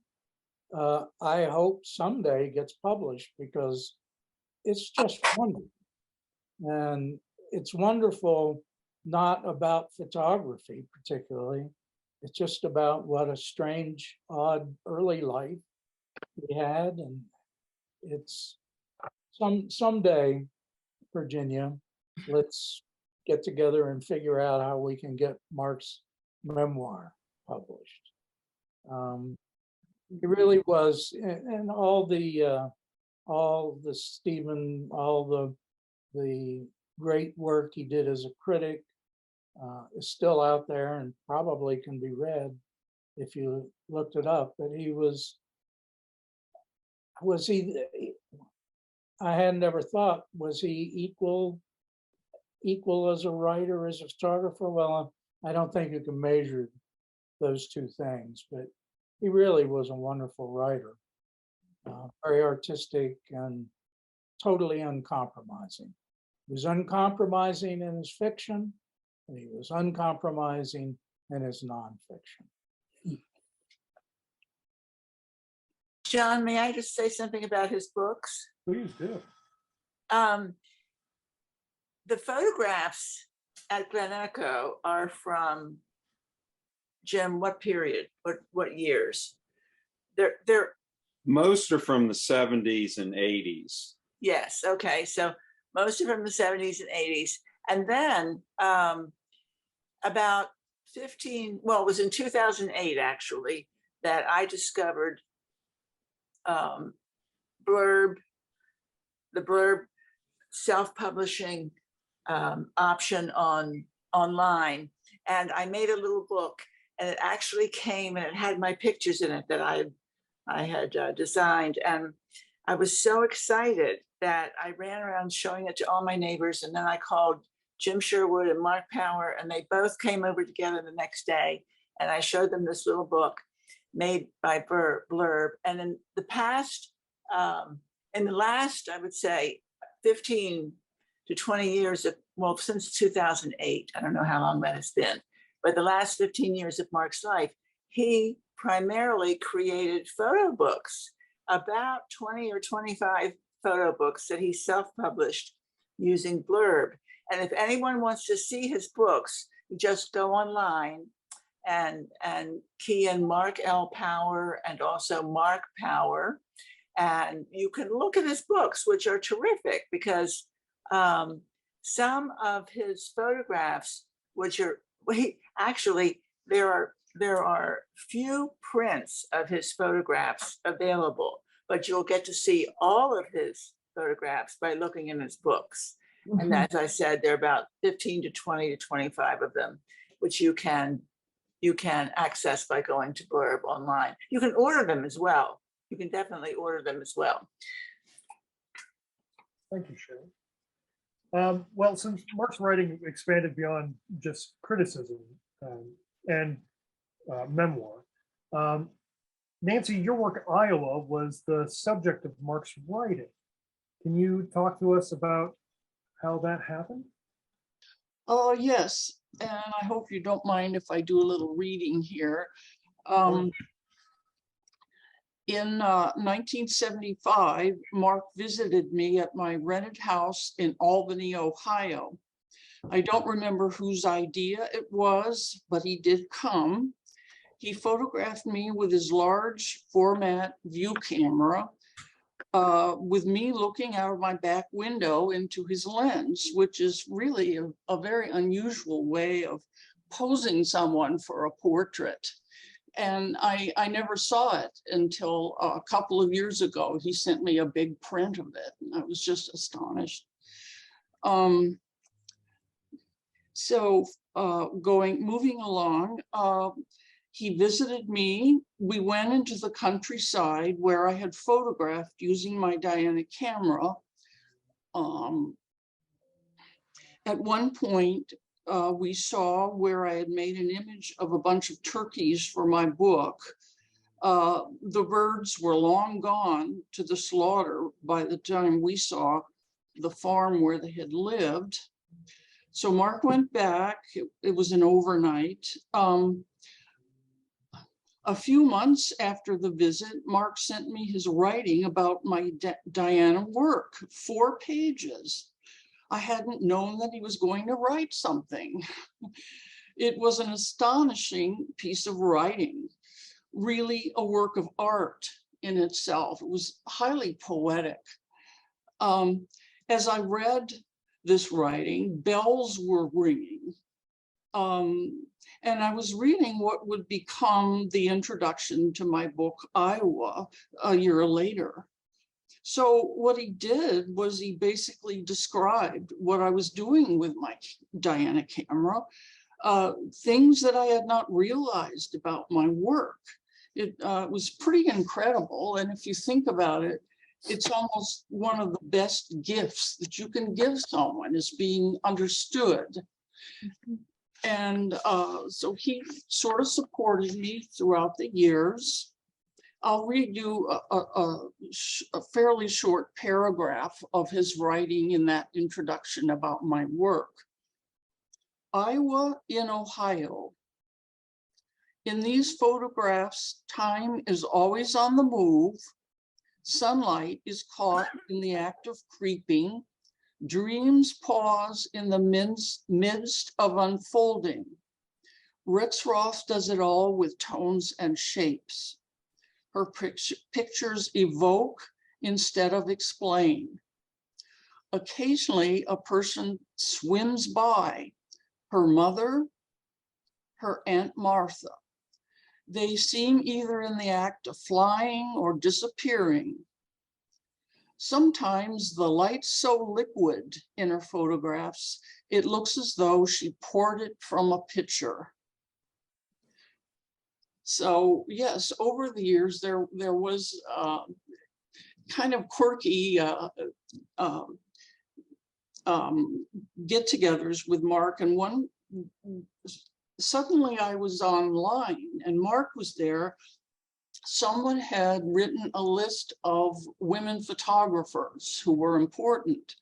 I hope someday gets published, because it's just wonderful. And it's wonderful, not about photography particularly. It's just about what a strange, odd early life he had. And it's someday, Virginia, let's get together and figure out how we can get Mark's memoir published. He really was, and all the Stephen, all the great work he did as a critic is still out there and probably can be read if you looked it up. But he was he? I had never thought, was he equal as a writer, as a photographer? Well, I don't think you can measure those 2 things, but he really was a wonderful writer, very artistic and totally uncompromising. He was uncompromising in his fiction, and he was uncompromising in his nonfiction. John, may I just say something about his books? Please do. The photographs at Glen Echo are from, Jim, what period? What years? They're Most are from the 70s and 80s. yes, okay. So most are from the 70s and 80s. And then about 15, well, it was in 2008 actually, that I discovered the Blurb self-publishing option online. And I made a little book, and it actually came and it had my pictures in it that I had designed. And I was so excited that I ran around showing it to all my neighbors. And then I called Jim Sherwood and Mark Power, and they both came over together the next day. And I showed them this little book made by Blurb. And in the past, in the last, I would say 15 to 20 years of, well, since 2008, I don't know how long that has been, but the last 15 years of Mark's life, he primarily created photo books, about 20 or 25 photo books that he self-published using Blurb. And if anyone wants to see his books, you just go online and key in Mark L. Power and also Mark Power. And you can look at his books, which are terrific, because some of his photographs, which are, actually, there are few prints of his photographs available, but you'll get to see all of his photographs by looking in his books. And as I said, there are about 15 to 20 to 25 of them, which you can access by going to Blurb online. You can order them as well. You can definitely order them as well. Thank you, Shirley. Well, since Mark's writing expanded beyond just criticism and memoir, Nancy, your work Iowa was the subject of Mark's writing. Can you talk to us about how that happened? Oh, yes. And I hope you don't mind if I do a little reading here. In 1975, Mark visited me at my rented house in Albany, Ohio. I don't remember whose idea it was, but he did come. He photographed me with his large format view camera, with me looking out of my back window into his lens, which is really a very unusual way of posing someone for a portrait. And I never saw it until a couple of years ago. He sent me a big print of it, and I was just astonished. Moving along, he visited me. We went into the countryside where I had photographed using my Diana camera. At one point, we saw where I had made an image of a bunch of turkeys for my book. The birds were long gone to the slaughter by the time we saw the farm where they had lived. So Mark went back. It was an overnight. A few months after the visit, Mark sent me his writing about my Diana work, 4 pages. I hadn't known that he was going to write something. It was an astonishing piece of writing, really a work of art in itself. It was highly poetic. As I read this writing, bells were ringing. And I was reading what would become the introduction to my book, Iowa, a year later. So what he did was he basically described what I was doing with my Diana camera, things that I had not realized about my work. It was pretty incredible. And if you think about it, it's almost one of the best gifts that you can give someone, is being understood. Mm-hmm. And so he sort of supported me throughout the years. I'll read you a fairly short paragraph of his writing in that introduction about my work. Iowa in Ohio. In these photographs, time is always on the move. Sunlight is caught in the act of creeping. Dreams pause in the midst of unfolding. Rexroth does it all with tones and shapes. Her pictures evoke instead of explain. Occasionally, a person swims by, her mother, her Aunt Martha. They seem either in the act of flying or disappearing. Sometimes the light's so liquid in her photographs, it looks as though she poured it from a pitcher. So yes, over the years, there was kind of quirky get-togethers with Mark, and one suddenly I was online and Mark was there. Someone had written a list of women photographers who were important,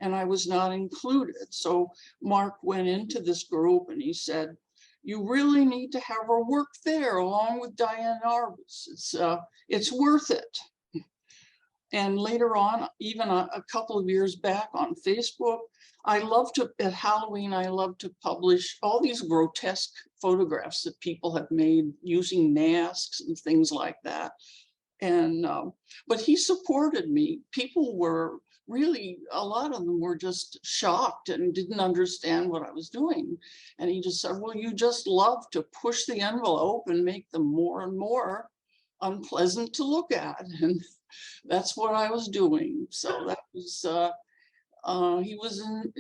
and I was not included. So Mark went into this group and he said, "You really need to have her work there along with Diane Arbus. It's worth it." And later on, even a couple of years back on Facebook, at Halloween, I love to publish all these grotesque photographs that people have made using masks and things like that. And, but he supported me. People were really, a lot of them were just shocked and didn't understand what I was doing. And he just said, "Well, you just love to push the envelope and make them more and more unpleasant to look at." And that's what I was doing. So that was, he was an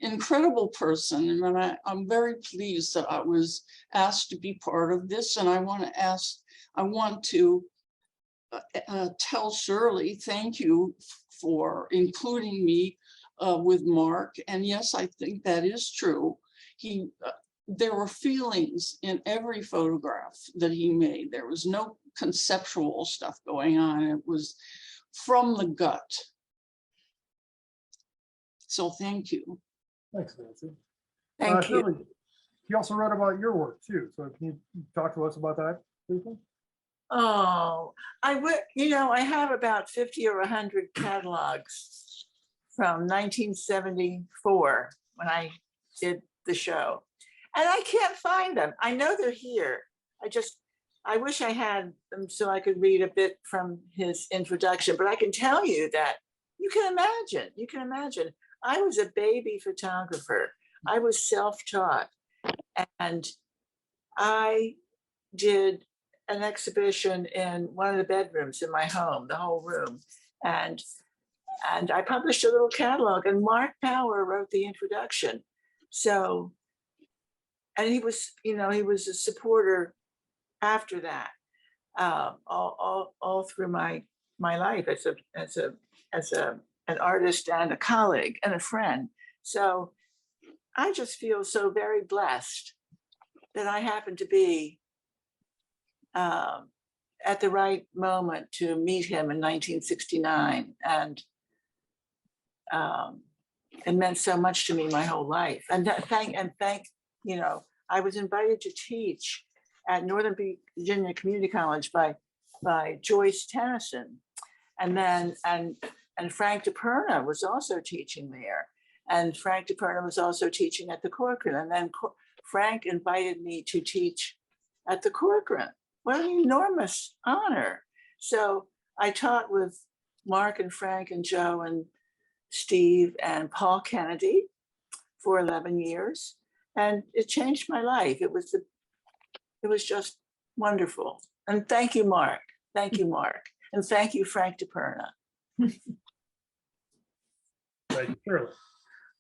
incredible person. And I'm very pleased that I was asked to be part of this. And I want to tell Shirley, thank you for including me with Mark. And yes, I think that is true. There were feelings in every photograph that he made. There was no conceptual stuff going on. It was from the gut. So thank you. Thanks, Nancy. Thank you. Shirley, he also wrote about your work too. So can you talk to us about that briefly? Oh, I have about 50 or 100 catalogs from 1974 when I did the show. And I can't find them. I know they're here. I wish I had them so I could read a bit from his introduction, but I can tell you that you can imagine. I was a baby photographer. I was self-taught, and I did an exhibition in one of the bedrooms in my home, the whole room. And I published a little catalog, and Mark Power wrote the introduction. So, and he was a supporter after that, all through my life as an artist and a colleague and a friend. So I just feel so very blessed that I happen to be at the right moment to meet him in 1969, and it meant so much to me my whole life. And I was invited to teach at Northern Virginia Community College by Joyce Tennyson, and Frank DePerna was also teaching there, and Frank DePerna was also teaching at the Corcoran, and then Frank invited me to teach at the Corcoran. What an enormous honor! So I taught with Mark and Frank and Joe and Steve and Paul Kennedy for 11 years, and it changed my life. It was just wonderful. And thank you, Mark. Thank you, Mark. And thank you, Frank DePerna. Thank you, Shirley.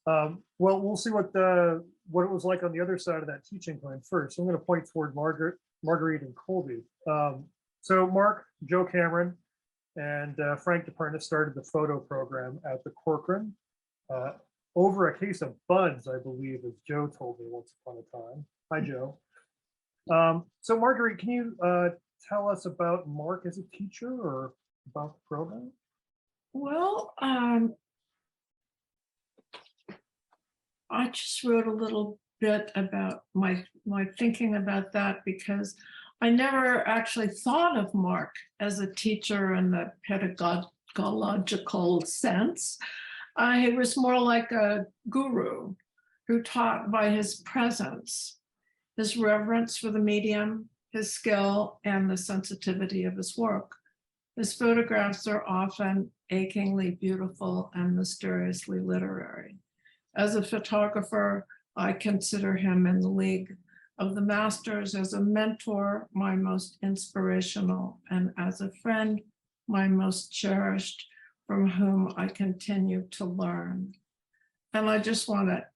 Well, we'll see what it was like on the other side of that teaching plan first. So I'm going to point toward Marguerite and Colby. So Mark, Joe Cameron, and Frank DePerna started the photo program at the Corcoran over a case of buds, I believe, as Joe told me once upon a time. Hi, Joe. So Marguerite, can you tell us about Mark as a teacher or about the program? Well, I just wrote a little bit about my thinking about that, because I never actually thought of Mark as a teacher in the pedagogical sense. He was more like a guru who taught by his presence, his reverence for the medium, his skill, and the sensitivity of his work. His photographs are often achingly beautiful and mysteriously literary. As a photographer, I consider him in the league of the masters. As a mentor, my most inspirational, and as a friend, my most cherished, from whom I continue to learn. And I just want to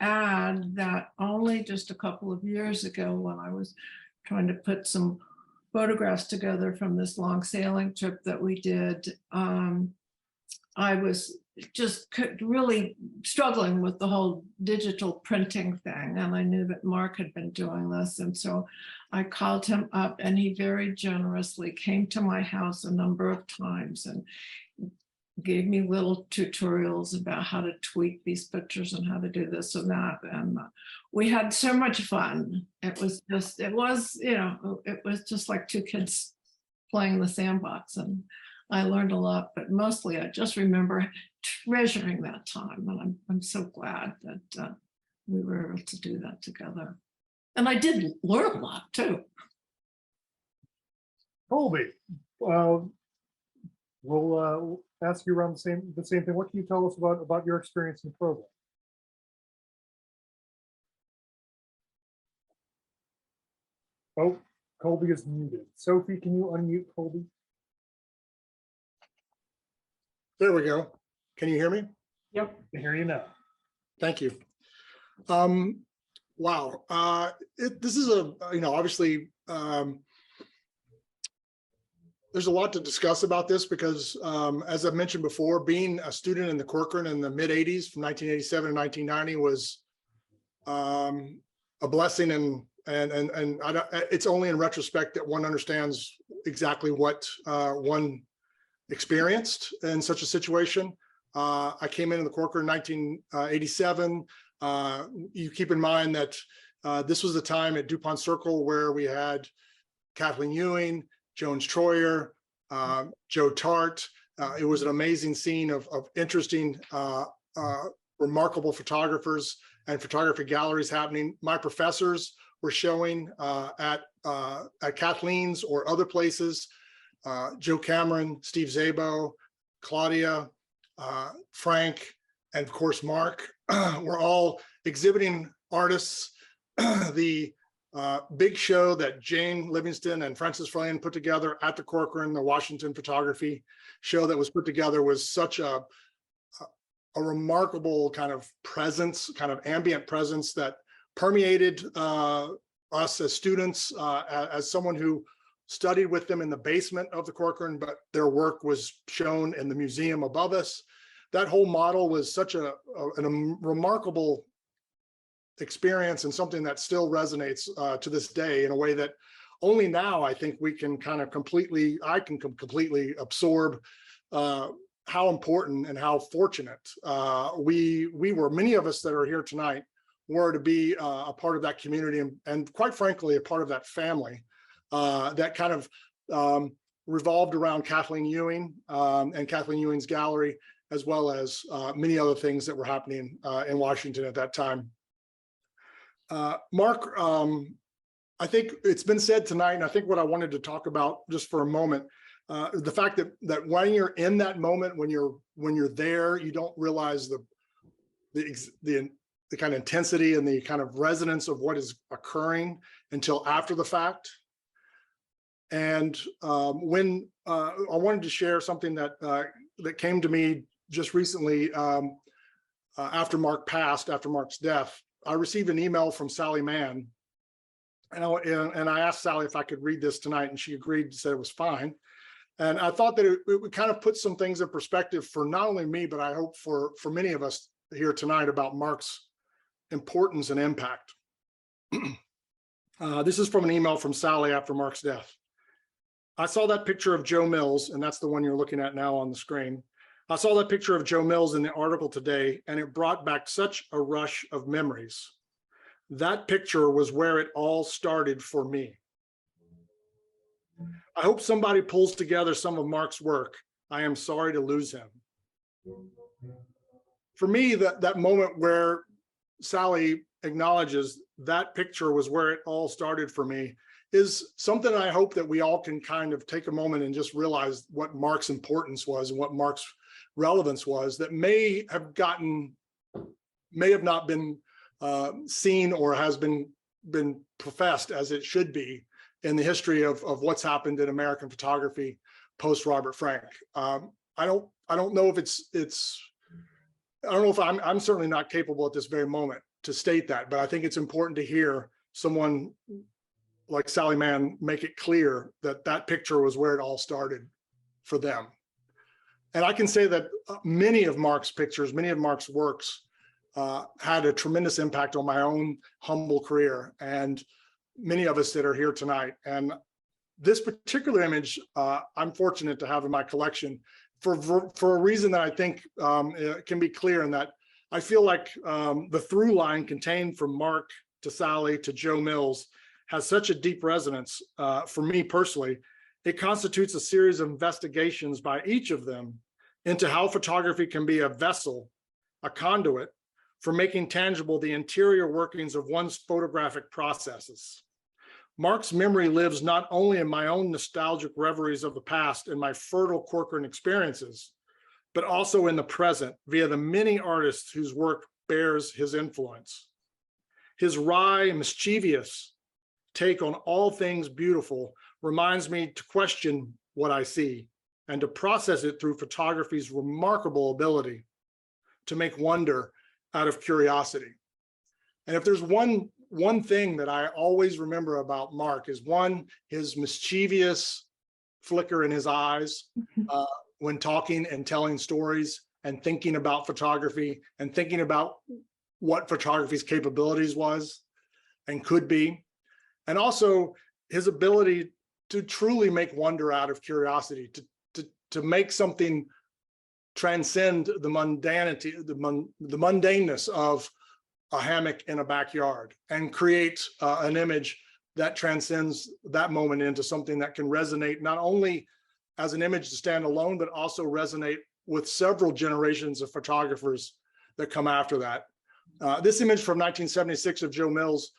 add that only just a couple of years ago, when I was trying to put some photographs together from this long sailing trip that we did. I was just really struggling with the whole digital printing thing. And I knew that Mark had been doing this. And so I called him up and he very generously came to my house a number of times and gave me little tutorials about how to tweak these pictures and how to do this and that. And we had so much fun. It was just like two kids playing in the sandbox, and I learned a lot, but mostly I just remember treasuring that time. And I'm so glad that we were able to do that together. And I did learn a lot too. Colby, we'll ask you around the same thing. What can you tell us about your experience in the program? Oh, Colby is muted. Sophie, can you unmute Colby? There we go. Can you hear me? Yep. I hear you now. Thank you. Wow. This is obviously, there's a lot to discuss about this because, as I've mentioned before, being a student in the Corcoran in the mid 80s from 1987 to 1990 was a blessing, and it's only in retrospect that one understands exactly what one experienced in such a situation. I came into the Corcoran in 1987. You keep in mind that this was the time at DuPont Circle where we had Kathleen Ewing, Jones Troyer, Joe Tart. It was an amazing scene of interesting, remarkable photographers and photography galleries happening. My professors were showing at Kathleen's or other places. Joe Cameron, Steve Szabo, Claudia, Frank, and of course, Mark were all exhibiting artists. The big show that Jane Livingston and Francis Fralian put together at the Corcoran, the Washington photography show that was put together, was such a remarkable kind of presence, kind of ambient presence that permeated us as students, as someone who studied with them in the basement of the Corcoran, but their work was shown in the museum above us. That whole model was such a remarkable experience and something that still resonates to this day in a way that only now I think we can kind of I can completely absorb how important and how fortunate we were, many of us that are here tonight, were to be a part of that community and quite frankly, a part of that family that kind of revolved around Kathleen Ewing and Kathleen Ewing's gallery, as well as many other things that were happening in Washington at that time. Mark, I think it's been said tonight, and I think what I wanted to talk about just for a moment, the fact that when you're in that moment, when you're there, you don't realize the kind of intensity and the kind of resonance of what is occurring until after the fact. And when I wanted to share something that came to me just recently after Mark's death, I received an email from Sally Mann, and I asked Sally if I could read this tonight, and she agreed, said it was fine. And I thought that it would kind of put some things in perspective for not only me, but I hope for many of us here tonight about Mark's importance and impact. This is from an email from Sally after Mark's death. I saw that picture of Joe Mills, and that's the one you're looking at now on the screen. I saw that picture of Joe Mills in the article today, and it brought back such a rush of memories. That picture was where it all started for me. I hope somebody pulls together some of Mark's work. I am sorry to lose him. For me, that moment where Sally acknowledges that picture was where it all started for me is something I hope that we all can kind of take a moment and just realize what Mark's importance was and what Mark's relevance was, that may have not been seen or has been professed as it should be in the history of what's happened in American photography post Robert Frank. I don't know if I'm certainly not capable at this very moment to state that, but I think it's important to hear someone like Sally Mann, make it clear that that picture was where it all started for them. And I can say that many of Mark's pictures, many of Mark's works had a tremendous impact on my own humble career and many of us that are here tonight. And this particular image, I'm fortunate to have in my collection for a reason that I think can be clear, in that I feel like the through line contained from Mark to Sally to Joe Mills has such a deep resonance for me personally. It constitutes a series of investigations by each of them into how photography can be a vessel, a conduit for making tangible the interior workings of one's photographic processes. Mark's memory lives not only in my own nostalgic reveries of the past and my fertile Corcoran experiences, but also in the present via the many artists whose work bears his influence. His wry, mischievous take on all things beautiful reminds me to question what I see and to process it through photography's remarkable ability to make wonder out of curiosity. And if there's one thing that I always remember about Mark is one, his mischievous flicker in his eyes when talking and telling stories and thinking about photography and thinking about what photography's capabilities was and could be. And also his ability to truly make wonder out of curiosity, to make something transcend the mundanity, the mundaneness of a hammock in a backyard and create an image that transcends that moment into something that can resonate not only as an image to stand alone, but also resonate with several generations of photographers that come after that. This image from 1976 of Joe Mills,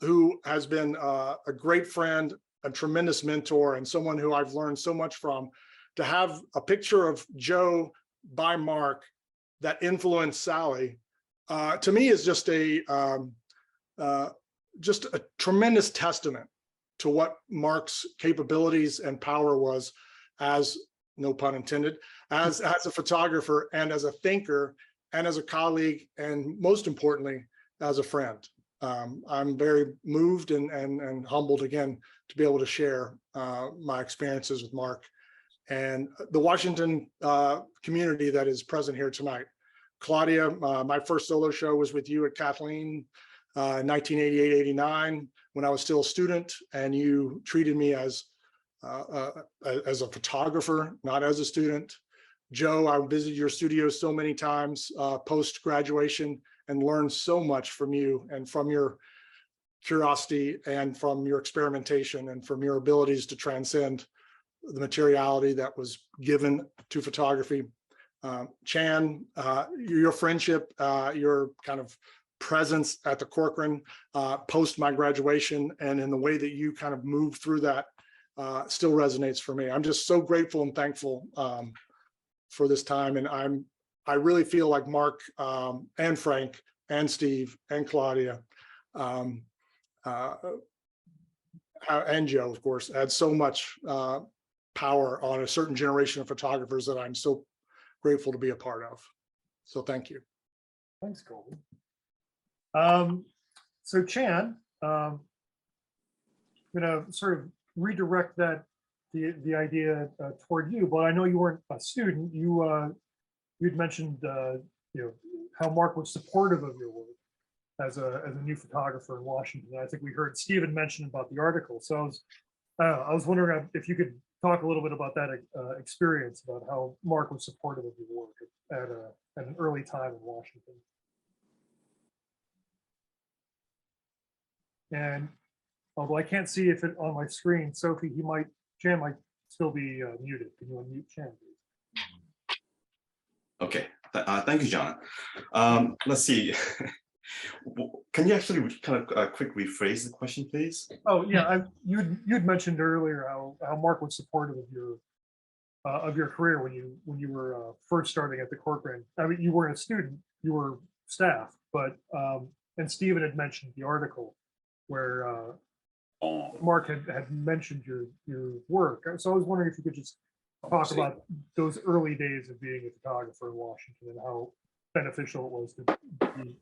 who has been a great friend, a tremendous mentor, and someone who I've learned so much from, to have a picture of Joe by Mark that influenced Sally, to me is just a tremendous testament to what Mark's capabilities and power was as, no pun intended, as a photographer and as a thinker and as a colleague, and most importantly, as a friend. I'm very moved and humbled again to be able to share my experiences with Mark and the Washington community that is present here tonight. Claudia, my first solo show was with you at Kathleen, 1988-89, when I was still a student, and you treated me as a photographer, not as a student. Joe, I visited your studio so many times post-graduation and learned so much from you and from your curiosity and from your experimentation and from your abilities to transcend the materiality that was given to photography. Chan, your friendship, your kind of presence at the Corcoran post my graduation, and in the way that you kind of moved through that still resonates for me. I'm just so grateful and thankful for this time. And I really feel like Mark and Frank and Steve and Claudia and Joe, of course, had so much power on a certain generation of photographers that I'm so grateful to be a part of. So thank you. Thanks, Colby. So Chan, I'm gonna sort of redirect the idea toward you, but I know you weren't a student. You'd mentioned how Mark was supportive of your work as a new photographer in Washington. I think we heard Stephen mention about the article. So I was wondering if you could talk a little bit about that experience, about how Mark was supportive of your work at an early time in Washington. And although I can't see if it on my screen, Sophie, Chan might still be muted. Can you unmute Chan, please? Okay, thank you, John. Let's see. Can you actually kind of quick rephrase the question, please? Oh yeah, you'd mentioned earlier how Mark was supportive of your career when you were first starting at the Corcoran. I mean, you weren't a student, you were staff, but and Stephen had mentioned the article where Mark had mentioned your work. So I was wondering if you could just talk about those early days of being a photographer in Washington and how beneficial it was to be,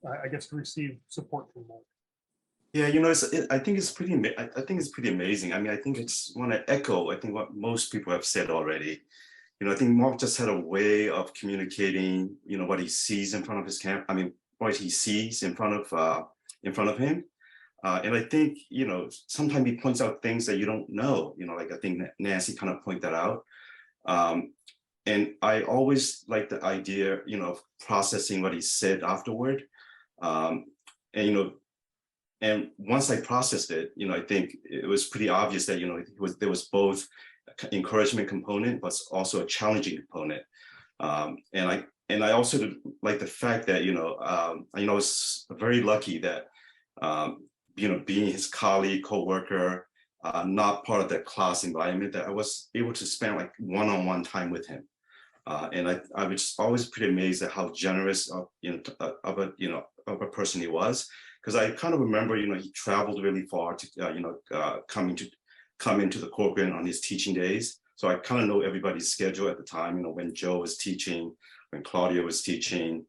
I guess, to receive support from Mark. Yeah, you know, I think it's pretty. I think it's pretty amazing. I mean, I think it's want to echo. I think what most people have said already. You know, I think Mark just had a way of communicating. You know, what he sees in front of his camp. I mean, what he sees in front of him. And I think, you know, sometimes he points out things that you don't know. You know, like I think Nancy kind of pointed that out. And I always like the idea, you know, of processing what he said afterward. And you know. And once I processed it, you know, I think it was pretty obvious that, you know, there was both encouragement component, but also a challenging component. And I also like the fact that, you know, I was very lucky that, you know, being his colleague, co-worker, not part of the class environment, that I was able to spend like one-on-one time with him. And I was always pretty amazed at how generous of, of a person he was. Because I kind of remember, you know, he traveled really far to, come into the Corcoran on his teaching days. So I kind of know everybody's schedule at the time, you know, when Joe was teaching, when Claudia was teaching,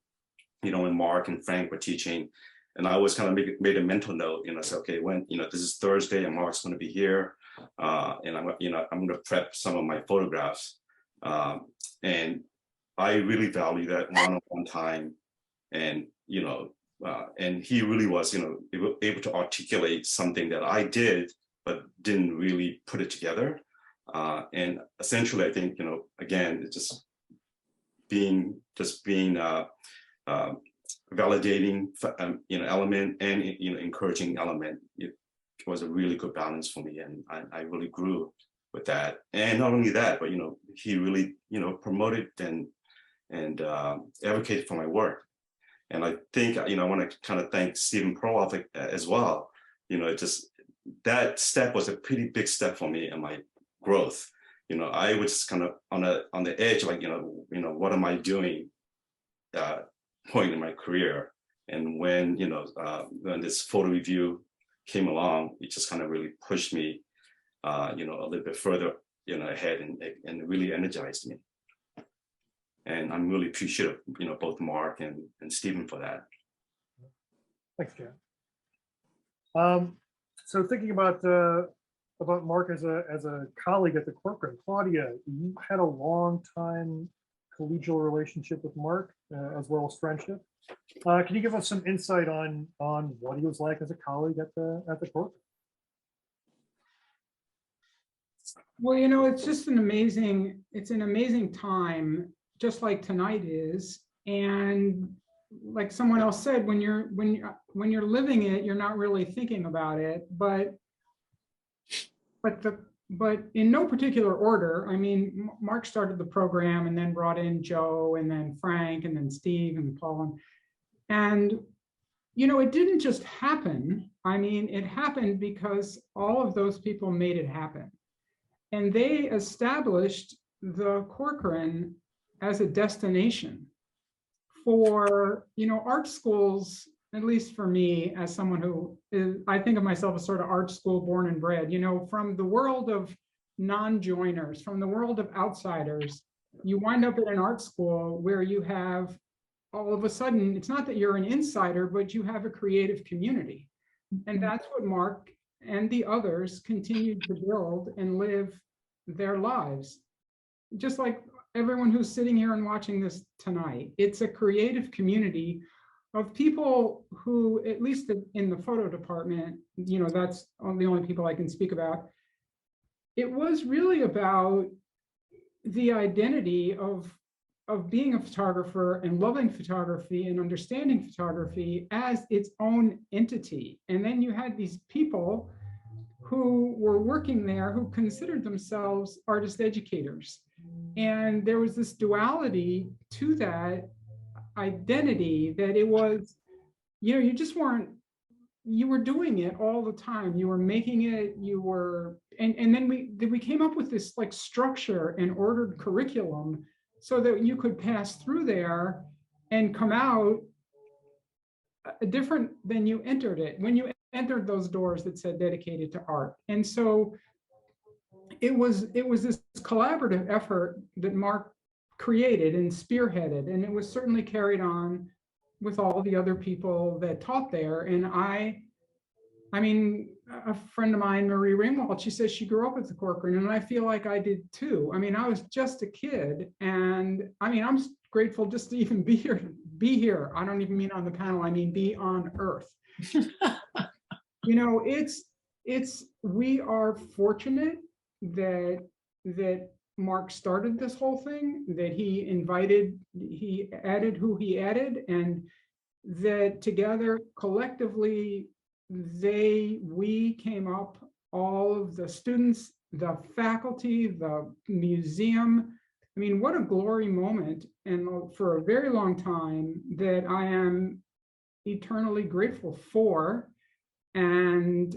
you know, when Mark and Frank were teaching. And I always kind of made a mental note, you know, say, okay, when, you know, this is Thursday and Mark's going to be here. And I'm going to prep some of my photographs. And I really value that one-on-one time. And, you know, and he really was, you know, able to articulate something that I did, but didn't really put it together. And essentially, I think, you know, again, it's just being validating, you know, element and, you know, encouraging element. It was a really good balance for me, and I really grew with that. And not only that, but, you know, he really, you know, promoted and advocated for my work. And I think, you know, I want to kind of thank Stephen Perloff as well. You know, that step was a pretty big step for me in my growth. You know, I was kind of on the edge, like, you know, what am I doing? Point in my career. And when, you know, when this photo review came along, it just kind of really pushed me, you know, a little bit further, you know, ahead, and really energized me. And I'm really appreciative, you know, both Mark and Stephen for that. Thanks, Jan. So thinking about Mark as a colleague at the Corcoran, Claudia, you had a long time collegial relationship with Mark, as well as friendship. Can you give us some insight on what he was like as a colleague at the Corcoran? Well, you know, it's just an amazing time, just like tonight is. And like someone else said, when you're living it, you're not really thinking about it. But in no particular order. I mean, Mark started the program and then brought in Joe and then Frank and then Steve and Paul. And you know, it didn't just happen. I mean, it happened because all of those people made it happen. And they established the Corcoran as a destination for, you know, art schools, at least for me, as someone who is, I think of myself as sort of art school born and bred, you know, from the world of non-joiners, from the world of outsiders, you wind up at an art school where you have, all of a sudden, it's not that you're an insider, but you have a creative community. And that's what Mark and the others continued to build and live their lives. Just like everyone who's sitting here and watching this tonight, it's a creative community of people who, at least in the photo department, you know, that's the only people I can speak about. It was really about the identity of being a photographer and loving photography and understanding photography as its own entity. And then you had these people who were working there who considered themselves artist educators. And there was this duality to that identity, that it was, you know, you just weren't, you were doing it all the time. You were making it, you were, and then we came up with this like structure and ordered curriculum so that you could pass through there and come out different than you entered it. When you entered those doors that said dedicated to art. And so it was this collaborative effort that Mark created and spearheaded, and it was certainly carried on with all the other people that taught there. And I mean, a friend of mine, Marie Ringwald, she says she grew up at the Corcoran, and I feel like I did too. I mean, I was just a kid, and I mean, I'm grateful just to even be here. Be here. I don't even mean on the panel. I mean, be on Earth. You know, we are fortunate that Mark started this whole thing, that he added who he added, and that together collectively we came up, all of the students, the faculty, the museum. I mean, what a glory moment, and for a very long time that I am eternally grateful for. And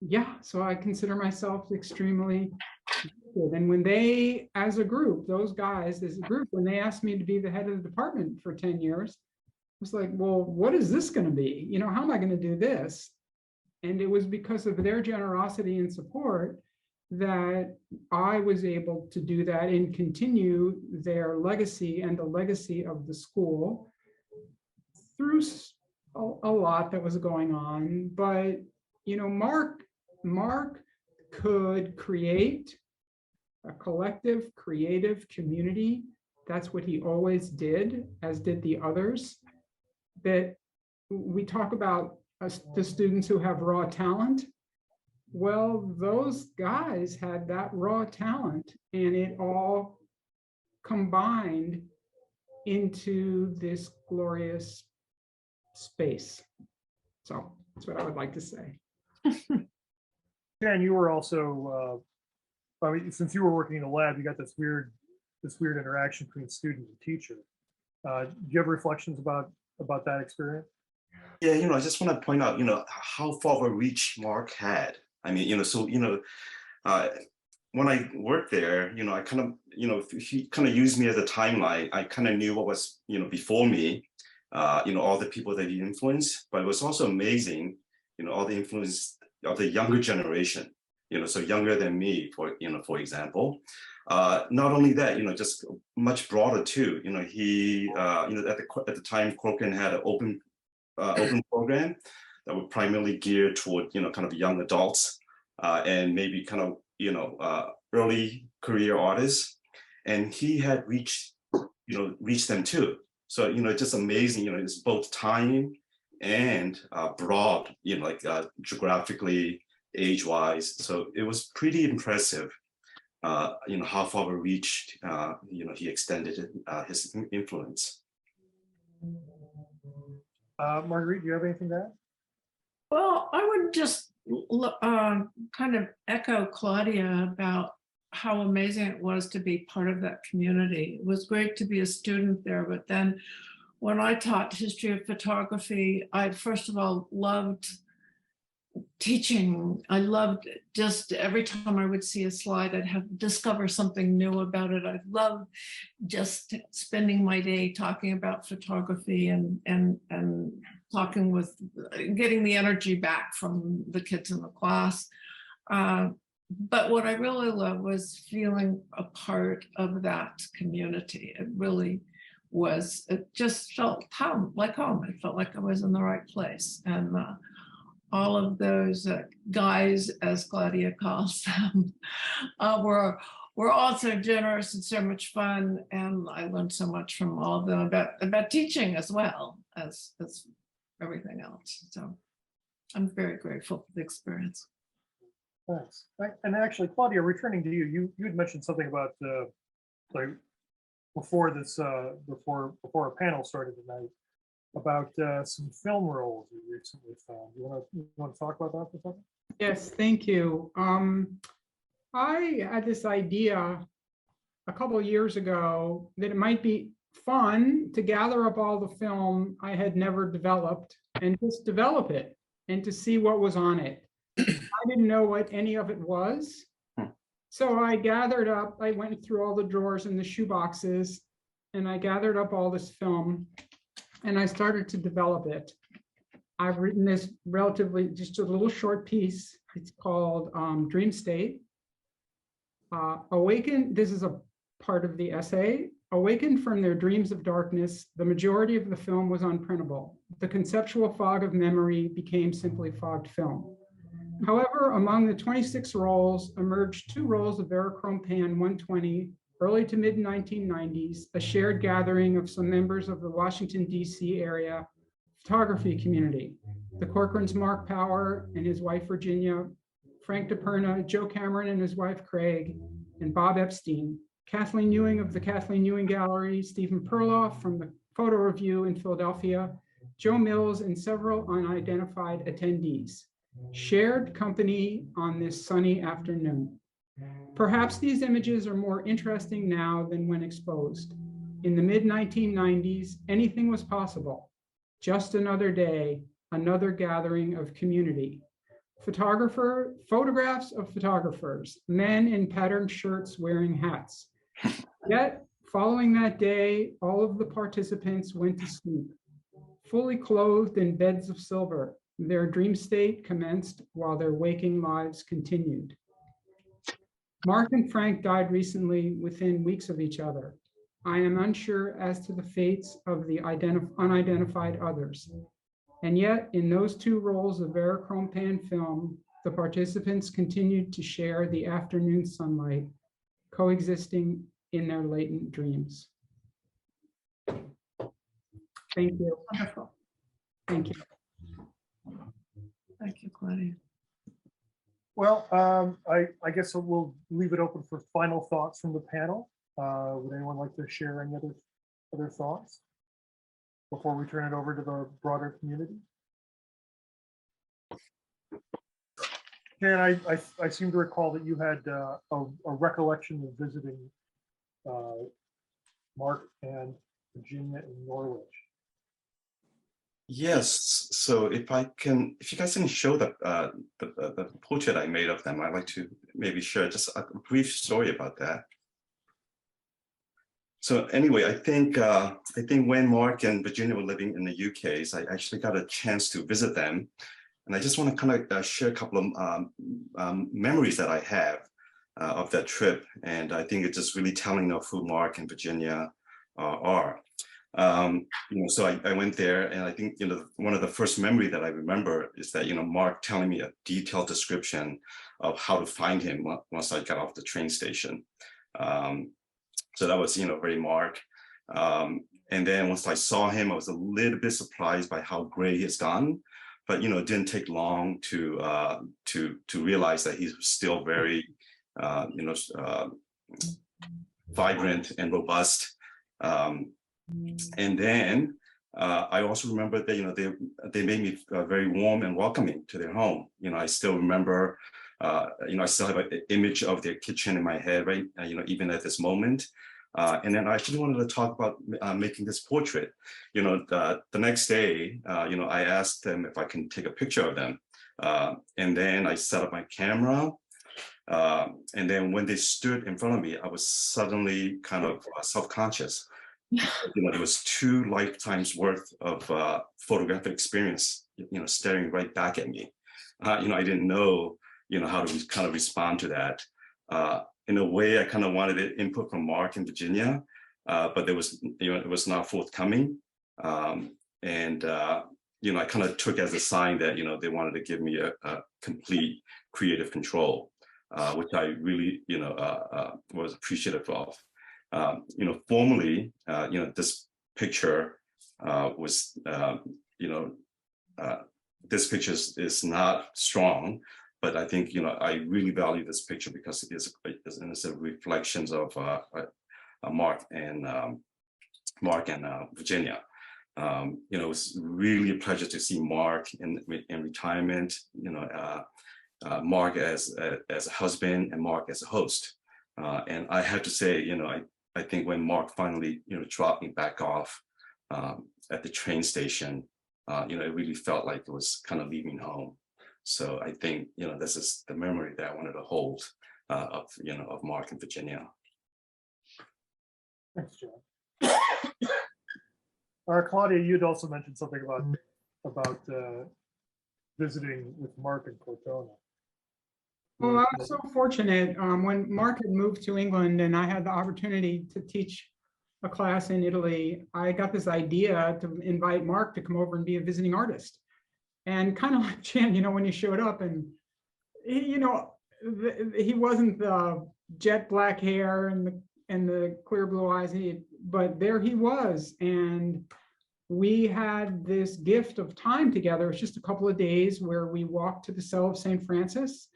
yeah, so I consider myself extremely good. And when they, as a group, those guys as a group, when they asked me to be the head of the department for 10 years, I was like, well, what is this going to be? You know, how am I going to do this? And it was because of their generosity and support that I was able to do that and continue their legacy and the legacy of the school through a lot that was going on. But, you know, Mark could create a collective, creative community. That's what he always did, as did the others. That we talk about the students who have raw talent. Well, those guys had that raw talent, and it all combined into this glorious space. So that's what I would like to say. Yeah, and you were also, I mean, since you were working in the lab, you got this weird interaction between student and teacher. Do you have reflections about that experience? Yeah, I just want to point out, how far of a reach Mark had. I mean, so, when I worked there, I kind of, he kind of used me as a timeline. I kind of knew what was, before me, all the people that he influenced, but it was also amazing, all the influence of the younger generation, so younger than me, for example. Not only that, just much broader too. He, at the time, Corcoran had an open program that were primarily geared toward, kind of young adults and maybe kind of, early career artists. And he had reached them too. So, just amazing, it's both time and broad, geographically, age-wise. So it was pretty impressive, how far we reached, he extended his influence. Marguerite, do you have anything to add? Well, I would just kind of echo Claudia about how amazing it was to be part of that community. It was great to be a student there, but then when I taught history of photography, I first of all loved teaching. I loved just every time I would see a slide, I'd have discover something new about it. I loved just spending my day talking about photography and talking with, getting the energy back from the kids in the class. But what I really loved was feeling a part of that community. It really was, it just felt like home. It felt like I was in the right place. And all of those guys, as Claudia calls them, were also generous and so much fun. And I learned so much from all of them about teaching as well as everything else. So I'm very grateful for the experience. Thanks. And actually, Claudia, returning to you, you had mentioned something about like before our panel started tonight about some film roles you recently found. You want to talk about that for a second? Yes, thank you. I had this idea a couple of years ago that it might be fun to gather up all the film I had never developed and just develop it and to see what was on it. I didn't know what any of it was. So I gathered up, I went through all the drawers and the shoe boxes, and I gathered up all this film and I started to develop it. I've written this relatively, just a little short piece. It's called Dream State. Awaken, this is a part of the essay. Awakened from their dreams of darkness, the majority of the film was unprintable. The conceptual fog of memory became simply fogged film. However, among the 26 rolls emerged 2 rolls of Verichrome Pan 120, early to mid 1990s, a shared gathering of some members of the Washington, D.C. area photography community. The Corcoran's Mark Power and his wife, Virginia, Frank DePerna, Joe Cameron and his wife, Craig, and Bob Epstein, Kathleen Ewing of the Kathleen Ewing Gallery, Stephen Perloff from the Photo Review in Philadelphia, Joe Mills, and several unidentified attendees shared company on this sunny afternoon. Perhaps these images are more interesting now than when exposed. In the mid-1990s, anything was possible. Just another day, another gathering of community. Photographs of photographers, men in patterned shirts wearing hats. Yet, following that day, all of the participants went to sleep, fully clothed in beds of silver. Their dream state commenced while their waking lives continued. Mark and Frank died recently within weeks of each other. I am unsure as to the fates of the unidentified others. And yet, in those 2 rolls of Verichrome Pan film, the participants continued to share the afternoon sunlight, coexisting in their latent dreams. Thank you. Wonderful. Thank you. Thank you, Claudia. Well, I guess we'll leave it open for final thoughts from the panel. Would anyone like to share any other thoughts before we turn it over to the broader community? And I seem to recall that you had a recollection of visiting Mark and Virginia in Norwich. Yes, so if you guys can show the portrait I made of them, I'd like to maybe share just a brief story about that. So anyway, I think when Mark and Virginia were living in the UK, so I actually got a chance to visit them, and I just want to kind of share a couple of memories that I have of that trip, and I think it's just really telling of who Mark and Virginia are. So I went there, and I think one of the first memory that I remember is that Mark telling me a detailed description of how to find him once I got off the train station. So that was very Mark. And then once I saw him, I was a little bit surprised by how gray he's gone, but it didn't take long to realize that he's still very vibrant and robust. And then I also remember that they made me very warm and welcoming to their home. I still remember I still have an image of their kitchen in my head, right? Even at this moment. And then I actually wanted to talk about making this portrait. The next day, I asked them if I can take a picture of them. And then I set up my camera. And then when they stood in front of me, I was suddenly kind of self-conscious. There was 2 lifetimes worth of photographic experience, staring right back at me. I didn't know, how to kind of respond to that. In a way, I kind of wanted input from Mark and Virginia, but there was, it was not forthcoming. And I kind of took as a sign that, they wanted to give me a complete creative control, which I really, was appreciative of. Formally, this picture was, this picture is not strong, but I think, I really value this picture because it's a reflections of Mark and Virginia. It was really a pleasure to see Mark in retirement, Mark as a husband and Mark as a host. And I have to say, I think when Mark finally, dropped me back off at the train station, it really felt like it was kind of leaving home. So I think, this is the memory that I wanted to hold of Mark and Virginia. Thanks, John. Claudia, you'd also mentioned something about visiting with Mark in Cortona. Well, I was so fortunate, when Mark had moved to England and I had the opportunity to teach a class in Italy, I got this idea to invite Mark to come over and be a visiting artist. And kind of like Jan, when he showed up and, he wasn't the jet black hair and the clear blue eyes, but there he was. And we had this gift of time together. It's just a couple of days where we walked to the cell of St. Francis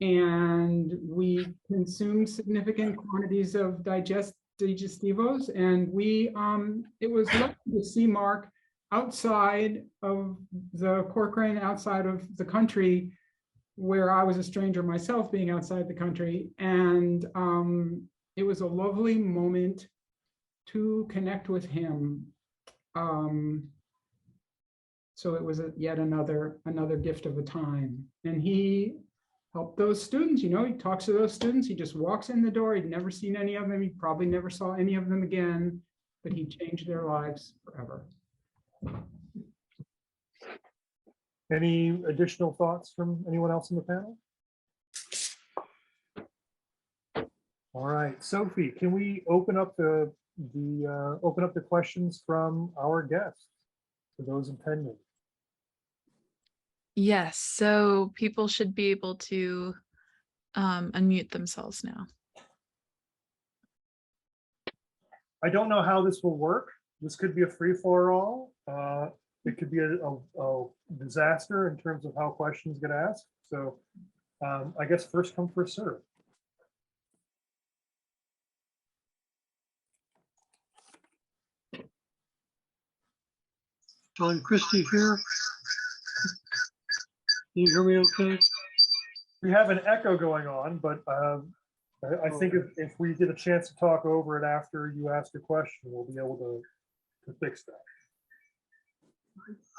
and we consumed significant quantities of digestivos. And it was lovely to see Mark outside of the Corcoran, outside of the country, where I was a stranger myself, being outside the country. And it was a lovely moment to connect with him. So it was yet another gift of a time. And he helped those students, he talks to those students, he just walks in the door, he'd never seen any of them, he probably never saw any of them again, but he changed their lives forever. Any additional thoughts from anyone else in the panel? All right, Sophie, can we open up the questions from our guests for those attending? Yes, so people should be able to unmute themselves now. I don't know how this will work. This could be a free-for-all. It could be a disaster in terms of how questions get asked. So I guess first come, first serve. John Christie here. Can you hear me okay? We have an echo going on, but I think if we get a chance to talk over it after you ask a question, we'll be able to fix that.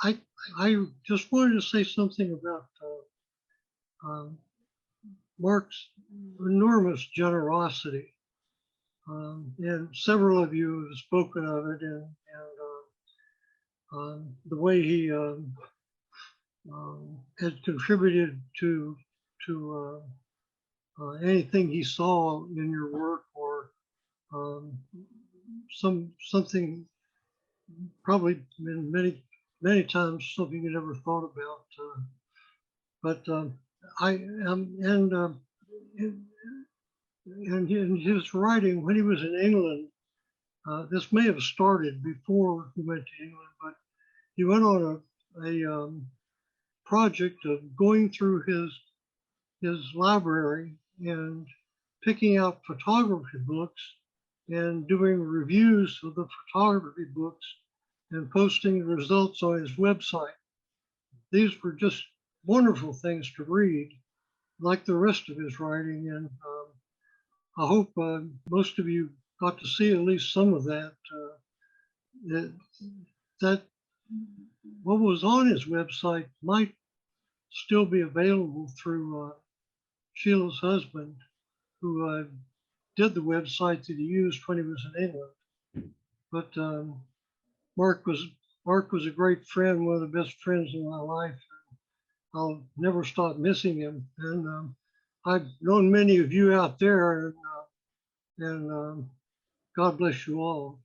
I just wanted to say something about Mark's enormous generosity. And several of you have spoken of it, and the way he had contributed to anything he saw in your work, or something probably many times something you never thought about. But I am, and in his writing when he was in England, this may have started before he went to England, but he went on a project of going through his library and picking out photography books and doing reviews of the photography books and posting the results on his website. These were just wonderful things to read, like the rest of his writing. And I hope most of you got to see at least some of that. That what was on his website might still be available through Sheila's husband, who did the website that he used when he was in England. But Mark was a great friend, one of the best friends in my life. I'll never stop missing him. And I've known many of you out there, and God bless you all.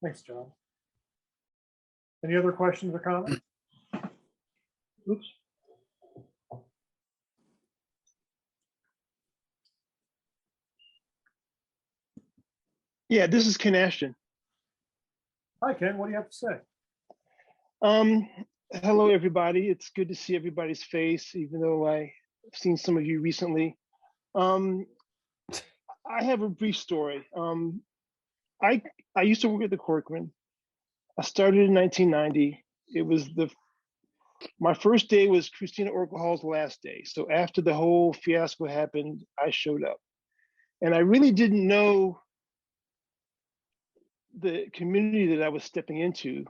Thanks, John. Any other questions or comments? Oops. Yeah, this is Ken Ashton. Hi, Ken. What do you have to say? Hello, everybody. It's good to see everybody's face, even though I've seen some of you recently. I have a brief story. I used to work at the Corcoran. I started in 1990. It was my first day was Christina Oracle Hall's last day. So after the whole fiasco happened, I showed up. And I really didn't know the community that I was stepping into.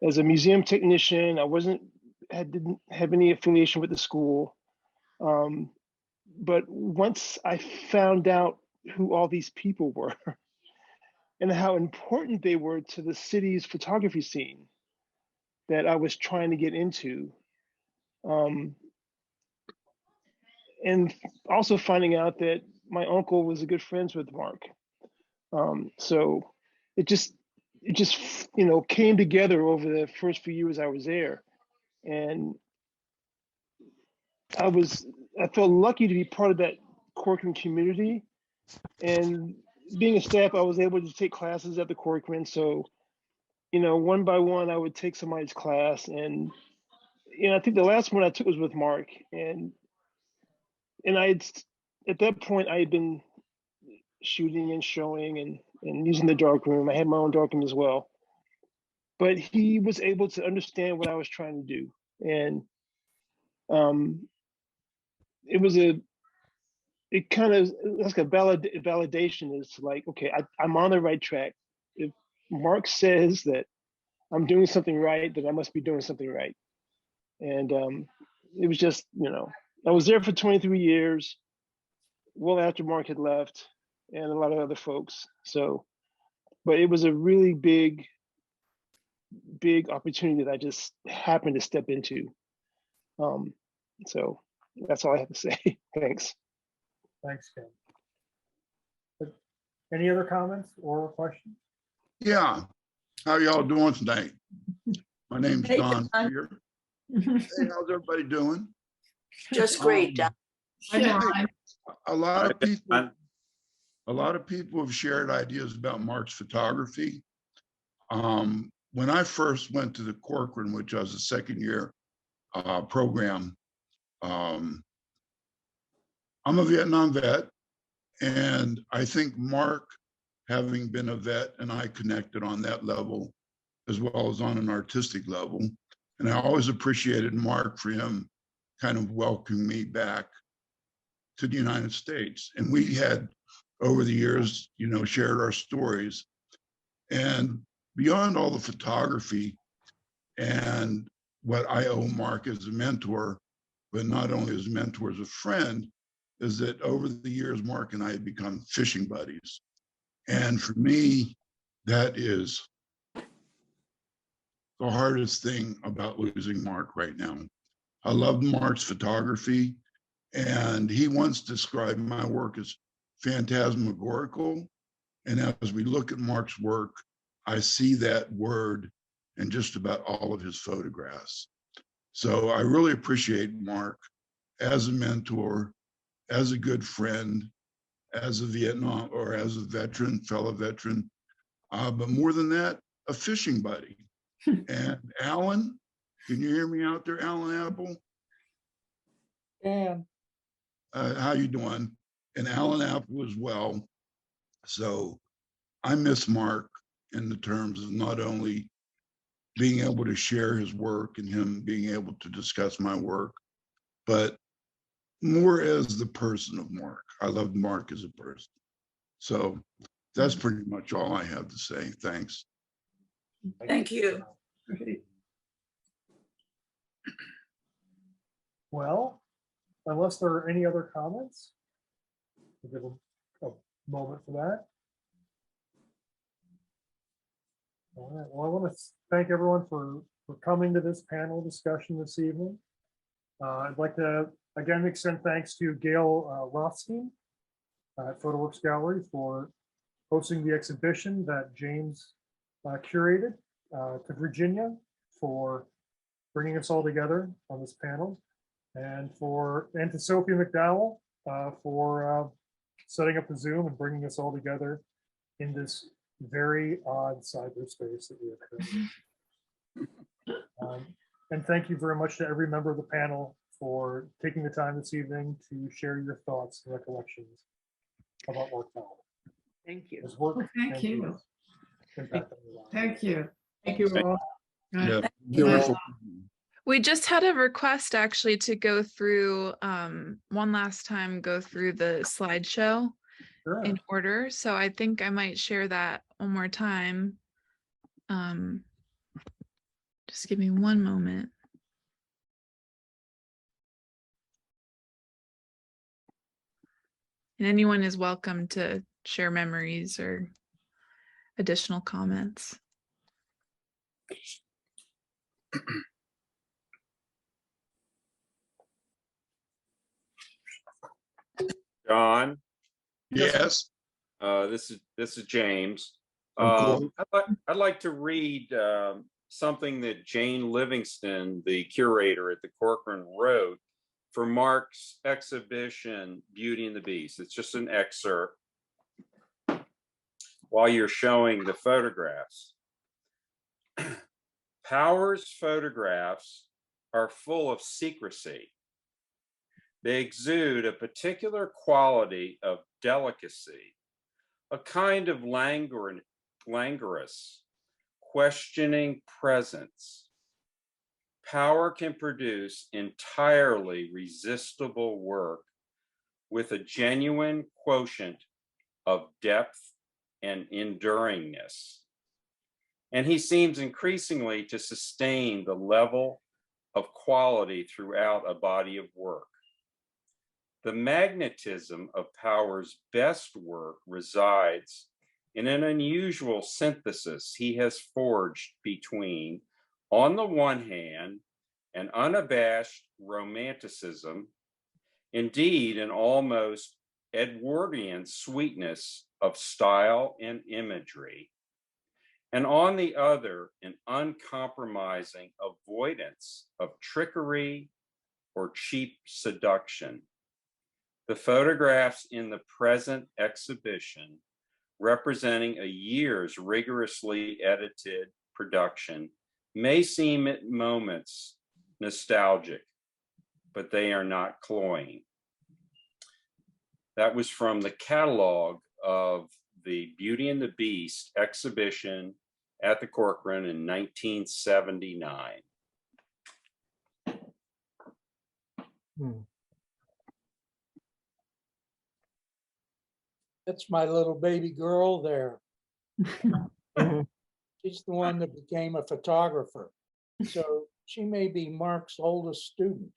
As a museum technician, I didn't have any affiliation with the school. But once I found out who all these people were and how important they were to the city's photography scene that I was trying to get into, and also finding out that my uncle was good friends with Mark. So it just came together over the first few years I was there, and I felt lucky to be part of that Corcoran community. And being a staff, I was able to take classes at the Corcoran. So, one by one, I would take somebody's class. And, I think the last one I took was with Mark. And at that point, I had been shooting and showing and using the darkroom. I had my own darkroom as well. But he was able to understand what I was trying to do. And it kind of like a validation is like, okay, I'm on the right track. If Mark says that I'm doing something right, then I must be doing something right. And it was just, I was there for 23 years, well after Mark had left, and a lot of other folks. So, but it was a really big opportunity that I just happened to step into. So that's all I have to say. Thanks. Thanks, Ken. But any other comments or questions? Yeah. How y'all doing tonight? My name's Hey, Don. Don. Here. Hey, how's everybody doing? Just great, Don. A lot of people have shared ideas about Mark's photography. When I first went to the Corcoran, which was a second year program, I'm a Vietnam vet, and I think Mark, having been a vet, and I connected on that level as well as on an artistic level. And I always appreciated Mark for him kind of welcoming me back to the United States. And we had, over the years, shared our stories. And beyond all the photography and what I owe Mark as a mentor, but not only as a mentor, as a friend, is that over the years, Mark and I have become fishing buddies. And for me, that is the hardest thing about losing Mark right now. I love Mark's photography, and he once described my work as phantasmagorical. And as we look at Mark's work, I see that word in just about all of his photographs. So I really appreciate Mark as a mentor, as a good friend, as a Vietnam or as a veteran, fellow veteran, but more than that, a fishing buddy. And Alan, can you hear me out there, Alan Appel? And How you doing? And Alan Appel as well. So I miss Mark in the terms of not only being able to share his work and him being able to discuss my work, but more as the person of Mark. I love Mark as a person. So that's pretty much all I have to say. Thanks. Thank you. Well, unless there are any other comments, we'll give a moment for that. All right. Well, I want to thank everyone for coming to this panel discussion this evening. I'd like to again extend thanks to Gail Rothstein at PhotoWorks Gallery for hosting the exhibition that James curated, to Virginia for bringing us all together on this panel, and to Sophie McDowell for setting up the Zoom and bringing us all together in this very odd cyberspace that we have created. And thank you very much to every member of the panel for taking the time this evening to share your thoughts and recollections about Mark Powell. Thank you. His work. Thank you. Impact on your lives. Thank you. Thank you all. Yeah. Bye. We just had a request actually to go through one last time, go through the slideshow Sure. in order. So I think I might share that one more time. Just give me one moment. And anyone is welcome to share memories or additional comments. Don, Yes, this is James. of course. I'd like to read something that Jane Livingston, the curator at the Corcoran, wrote for Mark's exhibition, Beauty and the Beast. It's just an excerpt while you're showing the photographs. Powers' photographs are full of secrecy. They exude a particular quality of delicacy, a kind of languorous, questioning presence. Power can produce entirely resistible work with a genuine quotient of depth and enduringness. And he seems increasingly to sustain the level of quality throughout a body of work. The magnetism of Power's best work resides in an unusual synthesis he has forged between, on the one hand, an unabashed romanticism, indeed an almost Edwardian sweetness of style and imagery, and on the other, an uncompromising avoidance of trickery or cheap seduction. The photographs in the present exhibition, representing a year's rigorously edited production, may seem at moments nostalgic, but they are not cloying. That was from the catalog of the Beauty and the Beast exhibition at the Corcoran in 1979. That's my little baby girl there. She's the one that became a photographer. So she may be Mark's oldest student.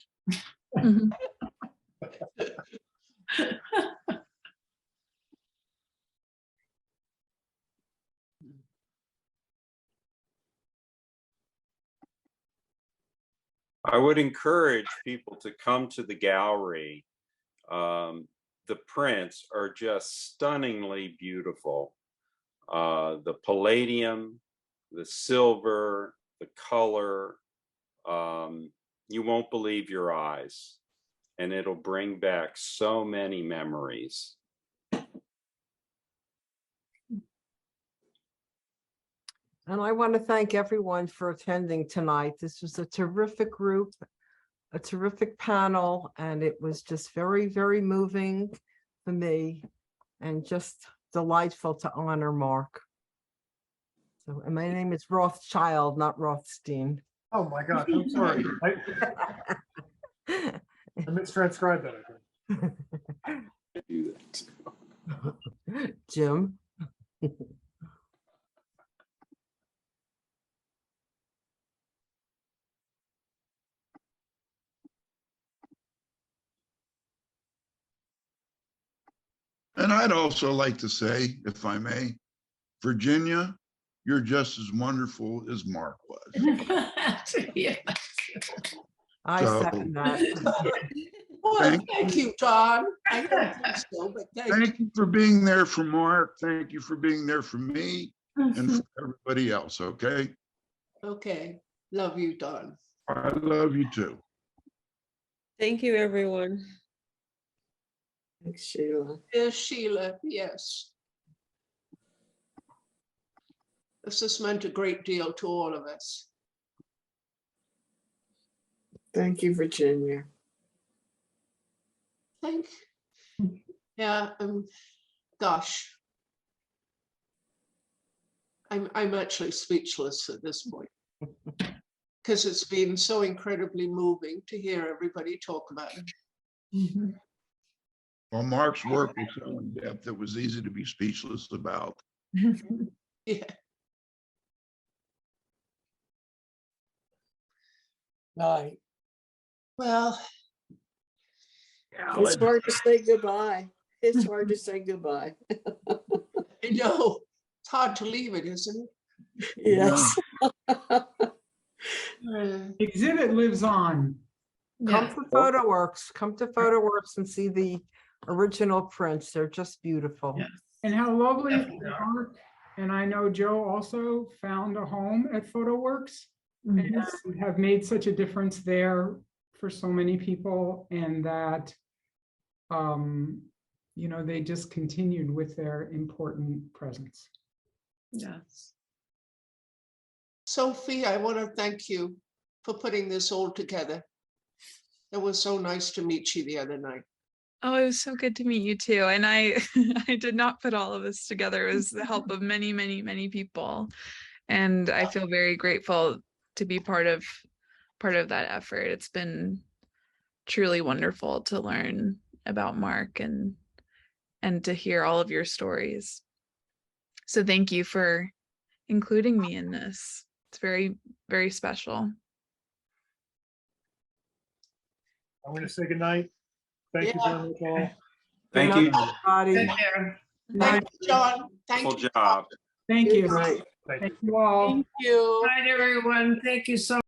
I would encourage people to come to the gallery. The prints are just stunningly beautiful. The palladium, the silver, the color, you won't believe your eyes, and it'll bring back so many memories. And I want to thank everyone for attending tonight. This was a terrific group, a terrific panel, and it was just very, very moving for me and just delightful to honor Mark. So, and my name is Rothschild, not Rothstein. Oh my gosh, I'm sorry. I mistranscribed that, I think. Jim. And I'd also like to say, if I may, Virginia, you're just as wonderful as Mark was. Yeah. I second that. Well, thank you, Don. I don't think so, but Thank you for being there for Mark. Thank you for being there for me and for everybody else, okay? Okay, love you, Don. I love you too. Thank you, everyone. Thanks, Sheila. Dear Sheila, yes. This has meant a great deal to all of us. Thank you, Virginia. Yeah, gosh. I'm actually speechless at this point. Because it's been so incredibly moving to hear everybody talk about it. Well, Mark's work was so in depth, it was easy to be speechless about. Yeah. Night. Well, It's hard to say goodbye. It's hard to say goodbye. I know. It's hard to leave it, isn't it? Yes. Exhibit lives on. Come to PhotoWorks. Come to PhotoWorks and see the original prints. They're just beautiful. Yes. And how lovely, Definitely. Mark, and I know Joe also found a home at PhotoWorks and have made such a difference there for so many people, and that, you know, they just continued with their important presence. Yes. Sophie, I want to thank you for putting this all together. It was so nice to meet you the other night. Oh, it was so good to meet you too. And I I did not put all of this together. It was the help of many, many, many people. And I feel very grateful to be part of that effort. It's been truly wonderful to learn about Mark and to hear all of your stories. So thank you for including me in this. It's very, very special. I'm going to say goodnight. Thank you very much all. Thank you. Everybody. Take care. Thank you, John. Thank Wonderful you. job. Thank you. Thank you. Thank you all. Thank you. Night, everyone. Thank you so